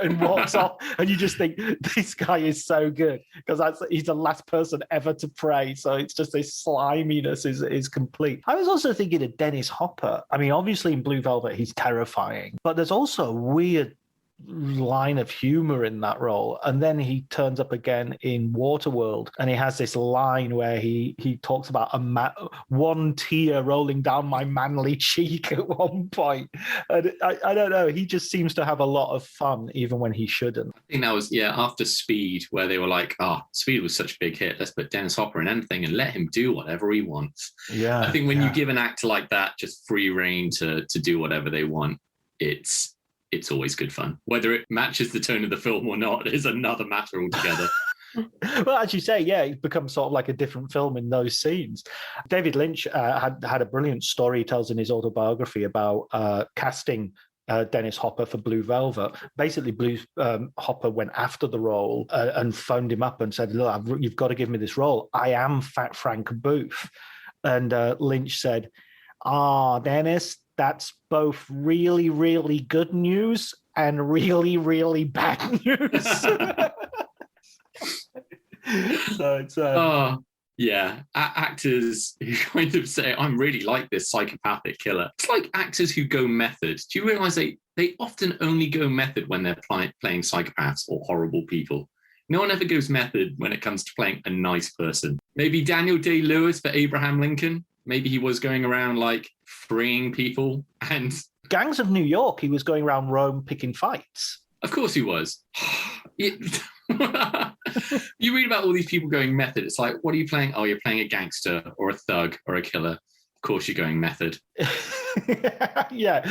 and walks off, and you just think this guy is so good because he's the last person ever to pray. So it's just this sliminess is complete. I was also thinking of Dennis Hopper. I mean, obviously in Blue Velvet he's terrifying, but there's also a weird line of humor in that role. And then he turns up again in Waterworld, and he has this line where he talks about one tear rolling down my manly cheek at one point. And I don't know, he just seems to have a lot of fun even when he shouldn't. I think that was after Speed, where they were like, Speed was such a big hit, let's put Dennis Hopper in anything and let him do whatever he wants. I think when you give an actor like that just free reign to do whatever they want, it's always good fun. Whether it matches the tone of the film or not is another matter altogether. Well, as you say, it becomes sort of like a different film in those scenes. David Lynch had a brilliant story he tells in his autobiography about casting Dennis Hopper for Blue Velvet. Basically, Hopper went after the role and phoned him up and said, "Look, you've got to give me this role. I am Fat Frank Booth." And Lynch said, Dennis, that's both really, really good news and really, really bad news. So it's actors who kind of say, "I'm really like this psychopathic killer." It's like actors who go method. Do you realize they often only go method when they're playing psychopaths or horrible people? No one ever goes method when it comes to playing a nice person. Maybe Daniel Day-Lewis for Abraham Lincoln. Maybe he was going around like freeing people and Gangs of New York. He was going around Rome picking fights. Of course he was. You read about all these people going method. It's like, what are you playing? Oh, you're playing a gangster or a thug or a killer. Of course you're going method. You're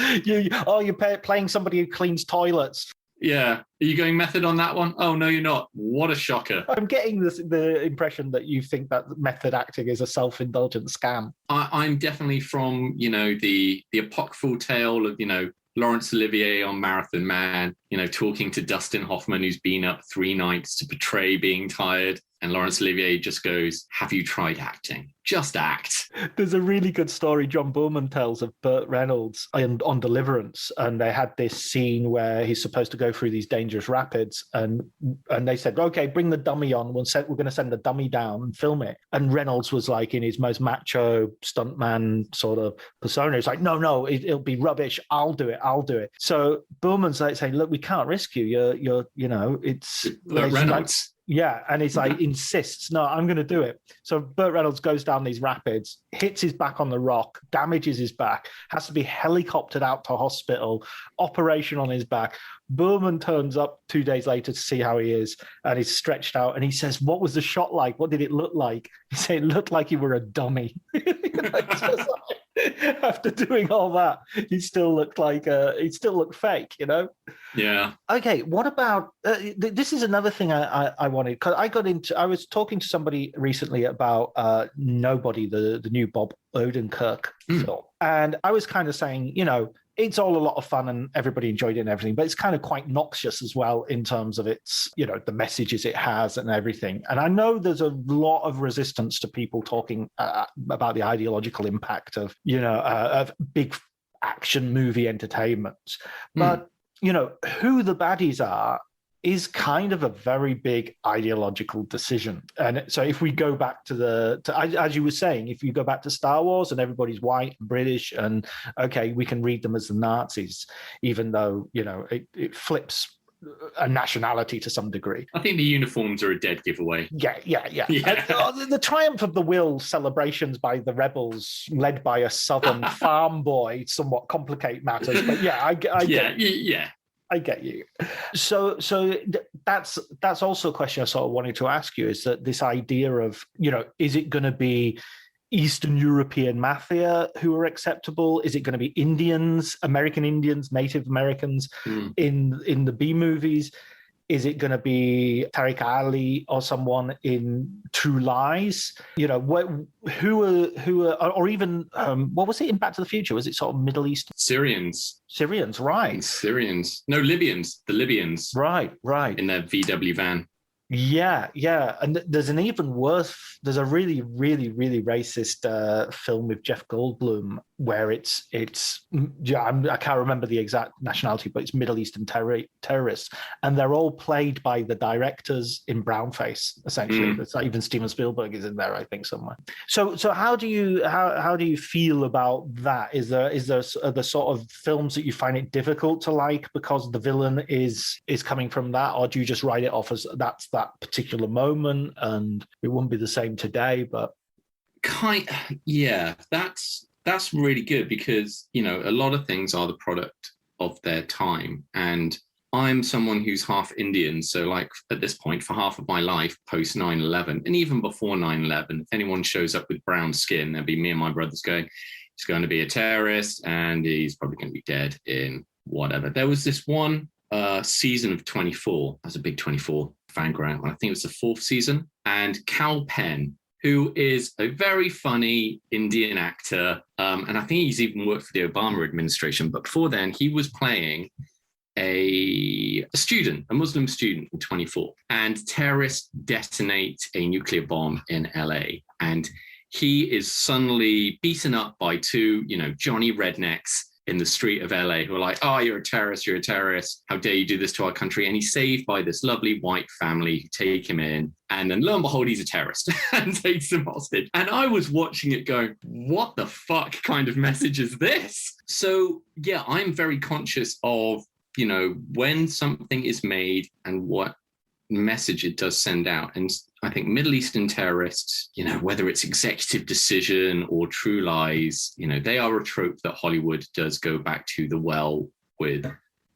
playing somebody who cleans toilets. Yeah. Are you going method on that one? Oh, no, you're not. What a shocker. I'm getting the impression that you think that method acting is a self-indulgent scam. I'm definitely from, the apocryphal tale of, Laurence Olivier on Marathon Man, talking to Dustin Hoffman, who's been up 3 nights to portray being tired. And Laurence Olivier just goes, "Have you tried acting? Just act." There's a really good story John Boorman tells of Burt Reynolds on Deliverance. And they had this scene where he's supposed to go through these dangerous rapids. And they said, "Okay, bring the dummy on. We're going to send the dummy down and film it." And Reynolds was like in his most macho stuntman sort of persona. He's like, no, it'll be rubbish. I'll do it. So Boorman's like saying, "Look, we can't risk you. It's Reynolds." And he's like insists, "No, I'm going to do it." So Burt Reynolds goes down these rapids, hits his back on the rock, damages his back, has to be helicoptered out to hospital, operation on his back. Boorman turns up 2 days later to see how he is, and he's stretched out, and he says, "What was the shot like? What did it look like?" He said, "It looked like you were a dummy." After doing all that, he still looked fake, Yeah. Okay, what about this is another thing I wanted, because I was talking to somebody recently about Nobody, the new Bob Odenkirk film, and I was kind of saying, it's all a lot of fun and everybody enjoyed it and everything, but it's kind of quite noxious as well in terms of its, the messages it has and everything. And I know there's a lot of resistance to people talking about the ideological impact of big action movie entertainment. But, who the baddies are is kind of a very big ideological decision. And so if we go back to as you were saying, if you go back to Star Wars and everybody's white and British, and okay, we can read them as the Nazis, even though, it flips a nationality to some degree. I think the uniforms are a dead giveaway. Yeah. Yeah. The triumph of the will celebrations by the rebels, led by a southern farm boy, somewhat complicate matters. But yeah, I get you. So that's also a question I sort of wanted to ask you, is that this idea of, is it going to be Eastern European mafia who are acceptable? Is it going to be Indians, American Indians, Native Americans in the B movies? Is it going to be Tariq Ali or someone in True Lies? Who are, or even what was it in Back to the Future? Was it sort of Middle East? Syrians, right? Syrians. No, Libyans. The Libyans. Right. In their VW van. Yeah. And there's an even worse. There's a really, really, really racist film with Jeff Goldblum where I can't remember the exact nationality, but it's Middle Eastern terrorists, and they're all played by the directors in brownface. Essentially, it's not even Steven Spielberg is in there, I think, somewhere. So how do you feel about that? Is there the sort of films that you find it difficult to like because the villain is coming from that, or do you just write it off as that's that particular moment and it wouldn't be the same today? But that's really good, because a lot of things are the product of their time, and I'm someone who's half Indian, so like at this point for half of my life post 9/11 and even before 9/11, if anyone shows up with brown skin, there'd be me and my brothers going, he's going to be a terrorist and he's probably going to be dead in whatever. There was this one season of 24. I was a big 24 fan growing up. I think it was the 4th season, and Cal Penn, who is a very funny Indian actor, and I think he's even worked for the Obama administration, but before then he was playing a Muslim student in 24, and terrorists detonate a nuclear bomb in LA, and he is suddenly beaten up by two, Johnny rednecks in the street of LA who are like, oh, you're a terrorist, how dare you do this to our country? And he's saved by this lovely white family who take him in, and then lo and behold, he's a terrorist and takes them hostage. And I was watching it going, what the fuck kind of message is this? So yeah, I'm very conscious of, when something is made and what message it does send out. And I think Middle Eastern terrorists, whether it's Executive Decision or True Lies, they are a trope that Hollywood does go back to the well with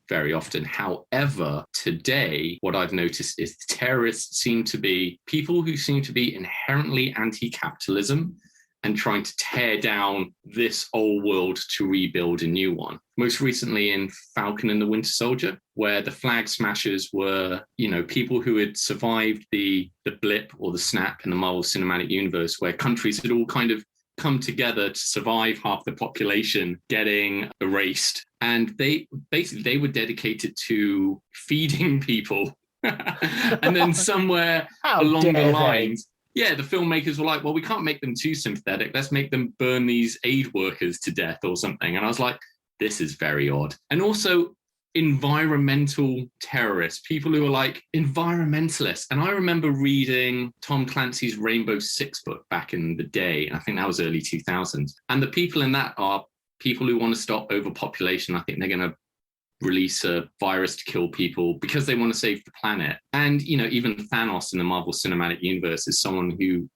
very often. However, today, what I've noticed is terrorists seem to be people who seem to be inherently anti-capitalism and trying to tear down this old world to rebuild a new one. Most recently in Falcon and the Winter Soldier, where the flag smashers were, people who had survived the blip or the snap in the Marvel Cinematic Universe, where countries had all kind of come together to survive half the population getting erased. And they were dedicated to feeding people. And then somewhere along the lines, the filmmakers were like, well, we can't make them too sympathetic. Let's make them burn these aid workers to death or something. And I was like, this is very odd. And also environmental terrorists, people who are like environmentalists. And I remember reading Tom Clancy's Rainbow Six book back in the day. And I think that was early 2000s. And the people in that are people who want to stop overpopulation. I think they're going to release a virus to kill people because they want to save the planet. And, even Thanos in the Marvel Cinematic Universe is someone who,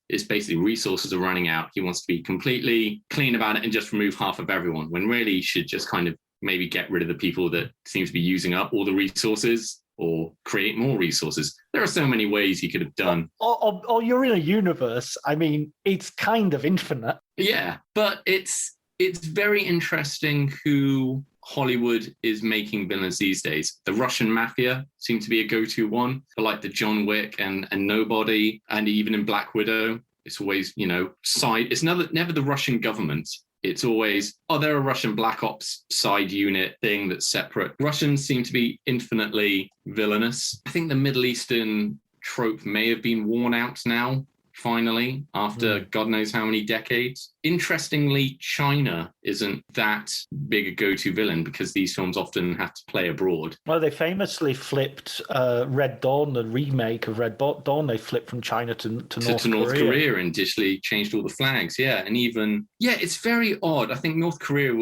is basically resources are running out. He wants to be completely clean about it and just remove half of everyone, when really he should just kind of maybe get rid of the people that seem to be using up all the resources or create more resources. There are so many ways he could have done. Or you're in a universe. I mean, it's kind of infinite. Yeah, but it's very interesting who Hollywood is making villains these days. The Russian mafia seem to be a go-to one for like the John Wick and Nobody, and even in Black Widow, it's always, it's never the Russian government. It's always, they're a Russian Black Ops side unit thing that's separate. Russians seem to be infinitely villainous. I think the Middle Eastern trope may have been worn out now, finally, after God knows how many decades. Interestingly, China isn't that big a go-to villain because these films often have to play abroad. Well, they famously flipped Red Dawn, the remake of Red Dawn. They flipped from China to North Korea and digitally changed all the flags. Yeah, and even, it's very odd. I think North Korea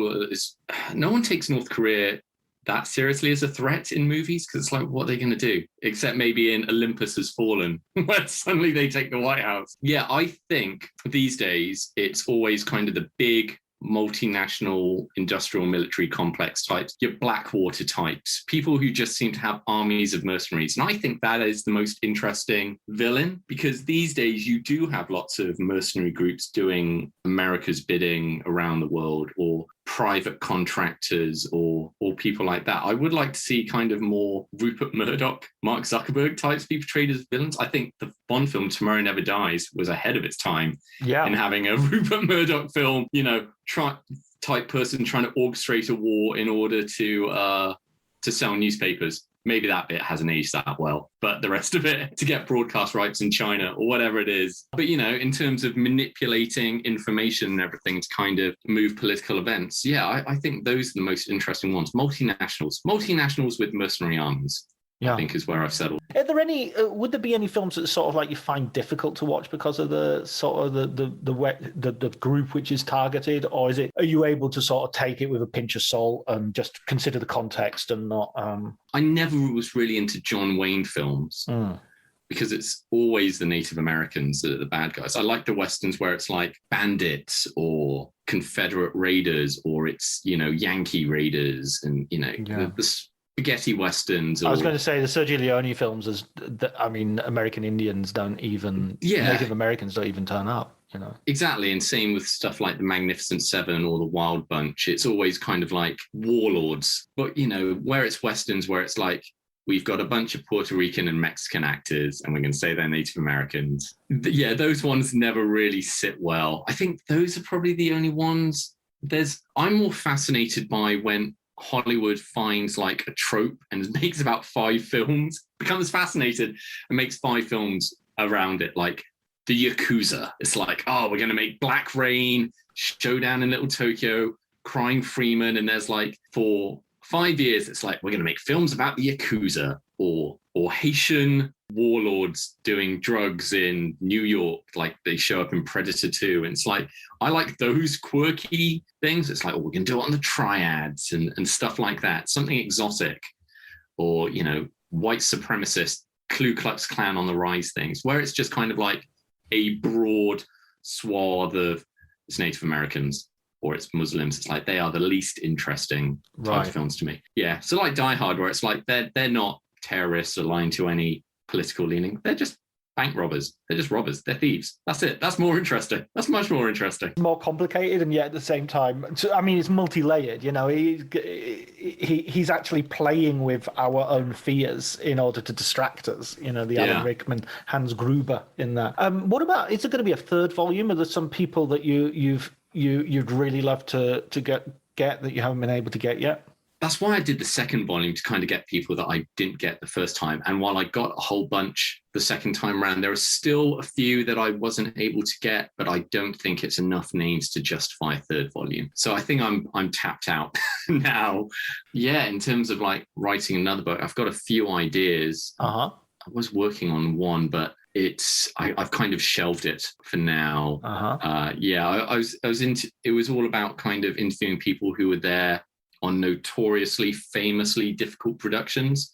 no one takes North Korea that seriously as a threat in movies, because it's like, what are they going to do? Except maybe in Olympus Has Fallen, where suddenly they take the White House. Yeah, I think these days it's always kind of the big multinational industrial military complex types, your Blackwater types, people who just seem to have armies of mercenaries. And I think that is the most interesting villain, because these days you do have lots of mercenary groups doing America's bidding around the world, or private contractors, or people like that. I would like to see kind of more Rupert Murdoch, Mark Zuckerberg types be portrayed as villains. I think the Bond film Tomorrow Never Dies was ahead of its time in having a Rupert Murdoch film, type person trying to orchestrate a war in order to sell newspapers. Maybe that bit hasn't aged that well, but the rest of it, to get broadcast rights in China or whatever it is. But, in terms of manipulating information and everything to kind of move political events, I think those are the most interesting ones. Multinationals with mercenary armies. I think is where I've settled. Are there any? Would there be any films that sort of like you find difficult to watch because of the sort of the group which is targeted, or are you able to sort of take it with a pinch of salt and just consider the context and not? I never was really into John Wayne films. Because it's always the Native Americans that are the bad guys. I like the Westerns where it's like bandits or Confederate raiders, or it's, Yankee raiders, and, the spaghetti Westerns. I was going to say the Sergio Leone films, American Indians don't even, Native Americans don't even turn up. Exactly. And same with stuff like the Magnificent Seven or the Wild Bunch. It's always kind of like warlords. But, where it's Westerns, where it's like, we've got a bunch of Puerto Rican and Mexican actors, and we're going to say they're Native Americans. Yeah, those ones never really sit well. I think those are probably the only ones. I'm more fascinated by when Hollywood finds like a trope and makes about 5 films, becomes fascinated and makes 5 films around it, like the Yakuza. It's like, we're going to make Black Rain, Showdown in Little Tokyo, Crying Freeman, and there's like for 5 years, it's like, we're going to make films about the Yakuza, or Haitian warlords doing drugs in New York, like they show up in Predator 2. And it's like, I like those quirky things. It's like, we're going to do it on the triads and stuff like that. Something exotic, or, white supremacist, Ku Klux Klan on the rise things, where it's just kind of like a broad swath of it's Native Americans, or it's Muslims. It's like they are the least interesting type of films to me. Yeah. So like Die Hard, where it's like they're not terrorists aligned to any political leaning. They're just bank robbers. They're just robbers. They're thieves. That's it. That's more interesting. That's much more interesting. More complicated, and yet at the same time, it's multi-layered. He's actually playing with our own fears in order to distract us. The Alan Rickman, Hans Gruber in that. What about? Is there going to be a 3rd volume? Are there some people that you'd really love to get that you haven't been able to get yet? That's why I did the 2nd volume, to kind of get people that I didn't get the first time. And while I got a whole bunch the second time around, there are still a few that I wasn't able to get, but I don't think it's enough names to justify a 3rd volume. So I think I'm tapped out now. Yeah, in terms of like writing another book, I've got a few ideas. I was working on one, but I've kind of shelved it for now. I was into, it was all about kind of interviewing people who were there on notoriously, famously difficult productions.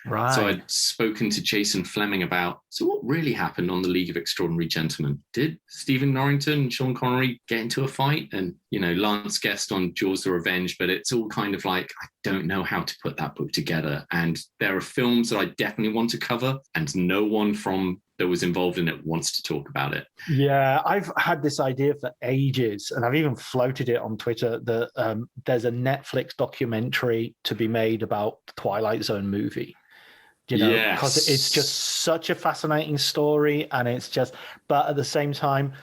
Right. So I'd spoken to Jason Fleming about, so what really happened on The League of Extraordinary Gentlemen? Did Stephen Norrington and Sean Connery get into a fight? And, Lance Guest on Jaws the Revenge, but it's all kind of like, I don't know how to put that book together. And there are films that I definitely want to cover, and no one that was involved in it wants to talk about it. Yeah, I've had this idea for ages, and I've even floated it on Twitter that there's a Netflix documentary to be made about the Twilight Zone movie. Because it's just such a fascinating story, and but at the same time,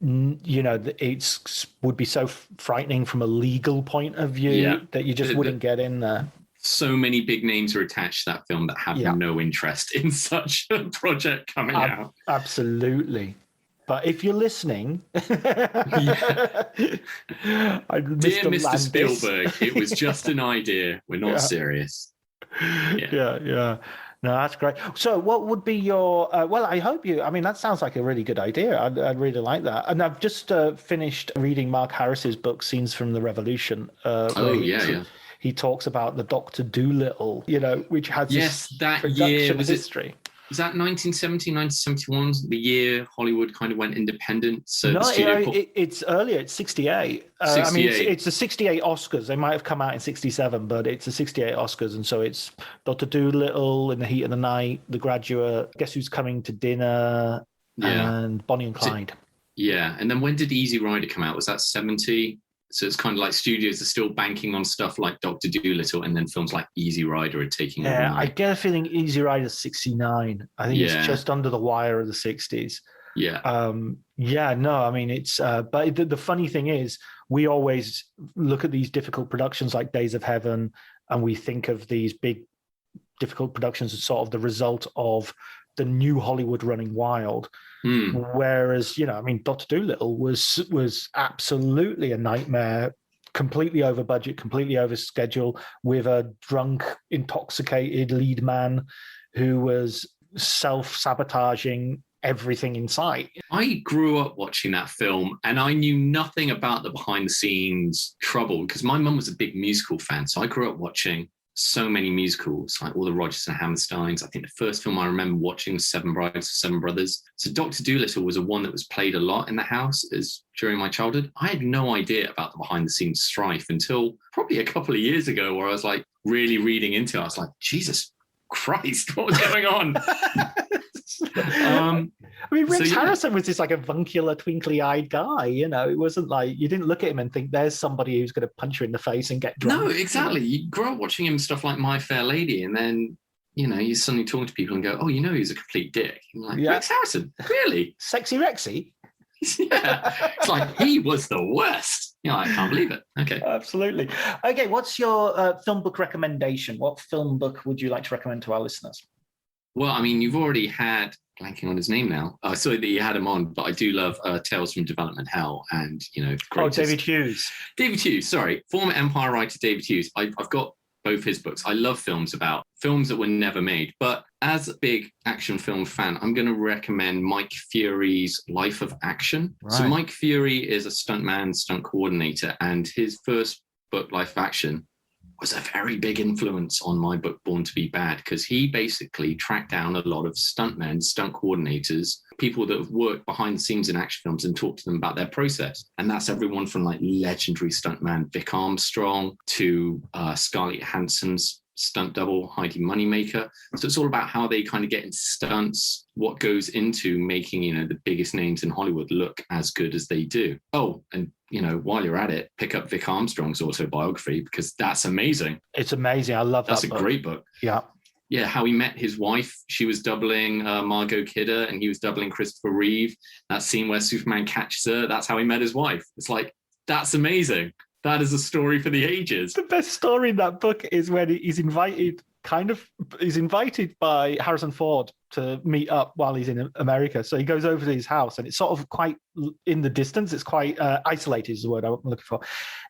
it's would be so frightening from a legal point of view that you just wouldn't get in there. So many big names are attached to that film that have no interest in such a project coming out. Absolutely. But if you're listening, Dear Mr. Spielberg, it was just an idea. We're not serious. Yeah. No, that's great. So what would be your, I hope that sounds like a really good idea. I'd really like that. And I've just finished reading Mark Harris's book, Scenes from the Revolution. he talks about the Dr. Dolittle, which has that year history. Was that 1970, 1971, the year Hollywood kind of went independent? So it's earlier. It's 68. 68. I mean, it's the 68 Oscars. They might have come out in 67, but it's the 68 Oscars. And so it's Dr. Dolittle, In the Heat of the Night, The Graduate, Guess Who's Coming to Dinner, and Bonnie and Clyde. And then when did Easy Rider come out? Was that 70? So it's kind of like studios are still banking on stuff like Dr. Dolittle, and then films like Easy Rider are taking over. Yeah, I get a feeling Easy Rider's 69. I think it's just under the wire of the 60s. Yeah. I mean, it's, but the funny thing is, we always look at these difficult productions like Days of Heaven, and we think of these big, difficult productions as sort of the result of the new Hollywood running wild. Whereas, Dr. Dolittle was absolutely a nightmare, completely over budget, completely over schedule, with a drunk, intoxicated lead man who was self-sabotaging everything in sight. I grew up watching that film, and I knew nothing about the behind-the-scenes trouble because my mum was a big musical fan. So I grew up watching so many musicals, like all the Rodgers and Hammersteins. I think the first film I remember watching was Seven Brides for Seven Brothers. So Dr. Dolittle was one that was played a lot in the house during my childhood. I had no idea about the behind-the-scenes strife until probably a couple of years ago, where I was like really reading into it. I was like, Jesus Christ, what was going on? I mean, Rex Harrison was just like a avuncular, twinkly-eyed guy. It wasn't like you didn't look at him and think there's somebody who's going to punch you in the face and get drunk. No, exactly. You grow up watching him stuff like My Fair Lady, and then you suddenly talk to people and go, "Oh, he's a complete dick." I'm like, Rex Harrison, really? Sexy Rexy. Yeah, it's like he was the worst. I can't believe it. Okay, absolutely. Okay, what's your film book recommendation? What film book would you like to recommend to our listeners? Well, I mean, you've already had, blanking on his name now. I saw that you had him on, but I do love Tales from Development Hell, and David Hughes. David Hughes, sorry, former Empire writer David Hughes. I've got both his books. I love films about films that were never made, but as a big action film fan, I'm going to recommend Mike Fury's Life of Action. Right. So Mike Fury is a stuntman, stunt coordinator, and his first book, Life of Action, was a very big influence on my book, Born to be Bad, because he basically tracked down a lot of stuntmen, stunt coordinators, people that have worked behind the scenes in action films, and talked to them about their process. And that's everyone from like legendary stuntman Vic Armstrong to Scarlett Johansson's stunt double, Heidi Moneymaker. So it's all about how they kind of get into stunts, what goes into making, the biggest names in Hollywood look as good as they do. Oh, and while you're at it, pick up Vic Armstrong's autobiography, because that's amazing. It's amazing. I love that. That's a great book. Yeah. Yeah, how he met his wife. She was doubling Margot Kidder, and he was doubling Christopher Reeve. That scene where Superman catches her, that's how he met his wife. It's like, that's amazing. That is a story for the ages. The best story in that book is when he's invited by Harrison Ford to meet up while he's in America. So he goes over to his house, and it's sort of quite in the distance. It's quite isolated is the word I'm looking for.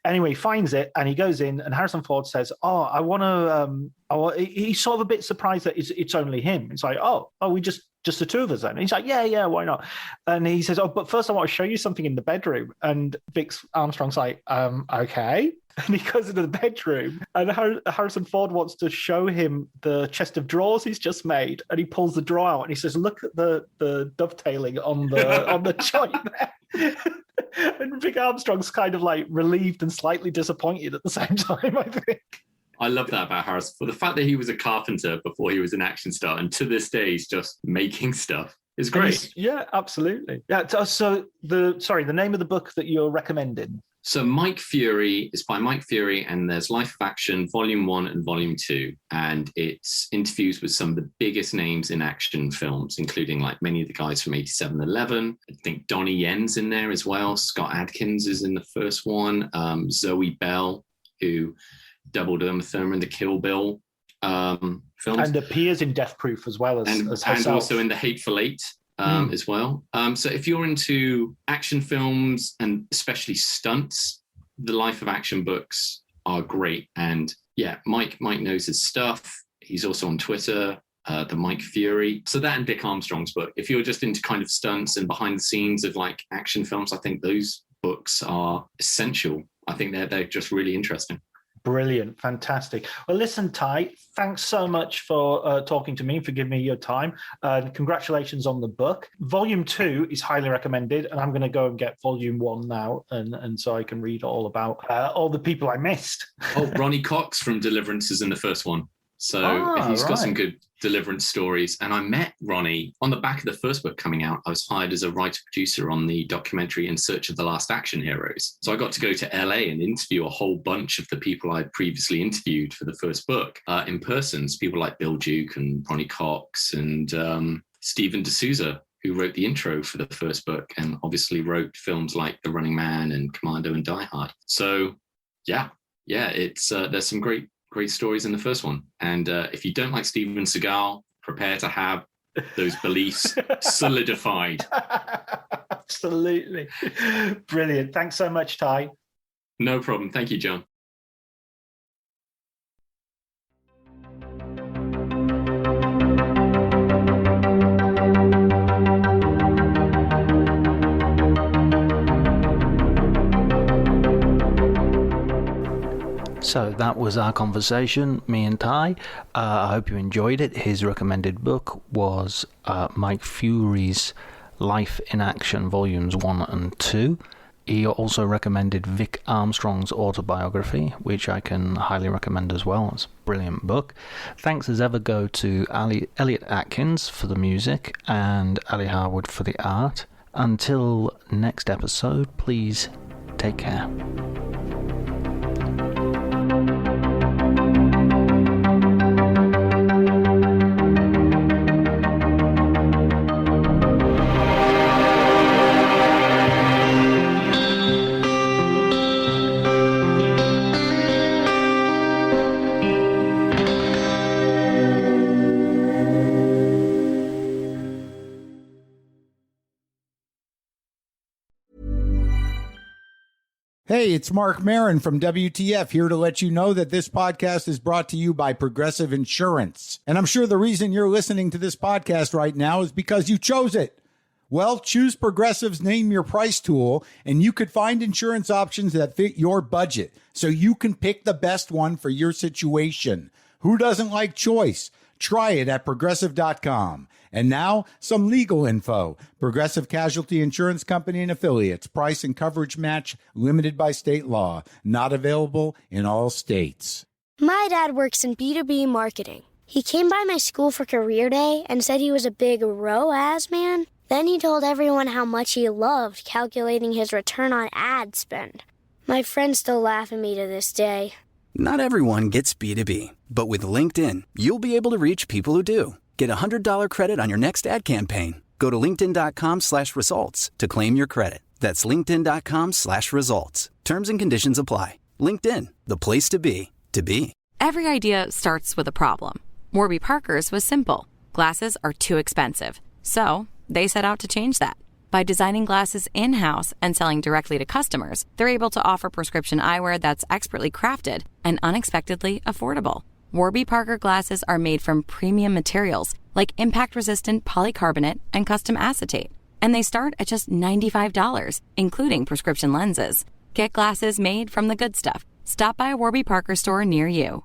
Anyway, he finds it, and he goes in, and Harrison Ford says, "Oh, I want to." He's sort of a bit surprised that it's only him. It's like, "Oh, we just the two of us then." And he's like, yeah, why not? And he says, "Oh, but first I want to show you something in the bedroom." And Vic Armstrong's like, okay. And he goes into the bedroom, and Harrison Ford wants to show him the chest of drawers he's just made, and he pulls the drawer out, and he says, "Look at the dovetailing on the joint there." And Vic Armstrong's kind of like relieved and slightly disappointed at the same time, I think. I love that about Harrison Ford. The fact that he was a carpenter before he was an action star, and to this day he's just making stuff, is great. Yeah, absolutely. Yeah. So the name of the book that you're recommending. So Mike Fury is by Mike Fury, and there's Life of Action, Volume 1 and Volume 2. And it's interviews with some of the biggest names in action films, including like many of the guys from 8711. I think Donnie Yen's in there as well. Scott Adkins is in the first one. Zoe Bell, who doubled Uma Thurman in the Kill Bill films. And appears in Death Proof as well as herself. And also in The Hateful Eight. As well. So if you're into action films and especially stunts, the Life of Action books are great. And yeah, Mike knows his stuff. He's also on Twitter, the Mike Fury. So that and Vic Armstrong's book. If you're just into kind of stunts and behind the scenes of like action films, I think those books are essential. I think they're just really interesting. Brilliant. Fantastic. Well, listen, Ty, thanks so much for talking to me, for giving me your time. Congratulations on the book. Volume 2 is highly recommended, and I'm going to go and get Volume 1 now, and so I can read all about all the people I missed. Oh, Ronnie Cox from Deliverance is in the first one. So he's got some good Deliverance stories. And I met Ronnie on the back of the first book coming out. I was hired as a writer-producer on the documentary In Search of the Last Action Heroes. So I got to go to LA and interview a whole bunch of the people I'd previously interviewed for the first book in person. So people like Bill Duke and Ronnie Cox and Stephen D'Souza, who wrote the intro for the first book and obviously wrote films like The Running Man and Commando and Die Hard. So it's there's some great stories in the first one. And if you don't like Steven Seagal, prepare to have those beliefs solidified. Absolutely. Brilliant. Thanks so much, Ty. No problem. Thank you, John. So that was our conversation, me and Ty. I hope you enjoyed it. His recommended book was Mike Fury's Life in Action, Volumes 1 and 2. He also recommended Vic Armstrong's autobiography, which I can highly recommend as well. It's a brilliant book. Thanks as ever go to Elliot Atkins for the music and Ali Harwood for the art. Until next episode, please take care. Hey, it's Mark Maron from WTF, here to let you know that this podcast is brought to you by Progressive Insurance. And I'm sure the reason you're listening to this podcast right now is because you chose it. Well, choose Progressive's Name Your Price tool, and you could find insurance options that fit your budget, so you can pick the best one for your situation. Who doesn't like choice? Try it at Progressive.com. And now, some legal info. Progressive Casualty Insurance Company and Affiliates. Price and coverage match limited by state law. Not available in all states. My dad works in B2B marketing. He came by my school for career day and said he was a big ROAS man. Then he told everyone how much he loved calculating his return on ad spend. My friends still laugh at me to this day. Not everyone gets B2B, but with LinkedIn, you'll be able to reach people who do. Get a $100 credit on your next ad campaign. Go to linkedin.com/results to claim your credit. That's linkedin.com/results. Terms and conditions apply. LinkedIn, the place to be, to be. Every idea starts with a problem. Warby Parker's was simple. Glasses are too expensive. So they set out to change that. By designing glasses in-house and selling directly to customers, they're able to offer prescription eyewear that's expertly crafted and unexpectedly affordable. Warby Parker glasses are made from premium materials like impact-resistant polycarbonate and custom acetate. And they start at just $95, including prescription lenses. Get glasses made from the good stuff. Stop by a Warby Parker store near you.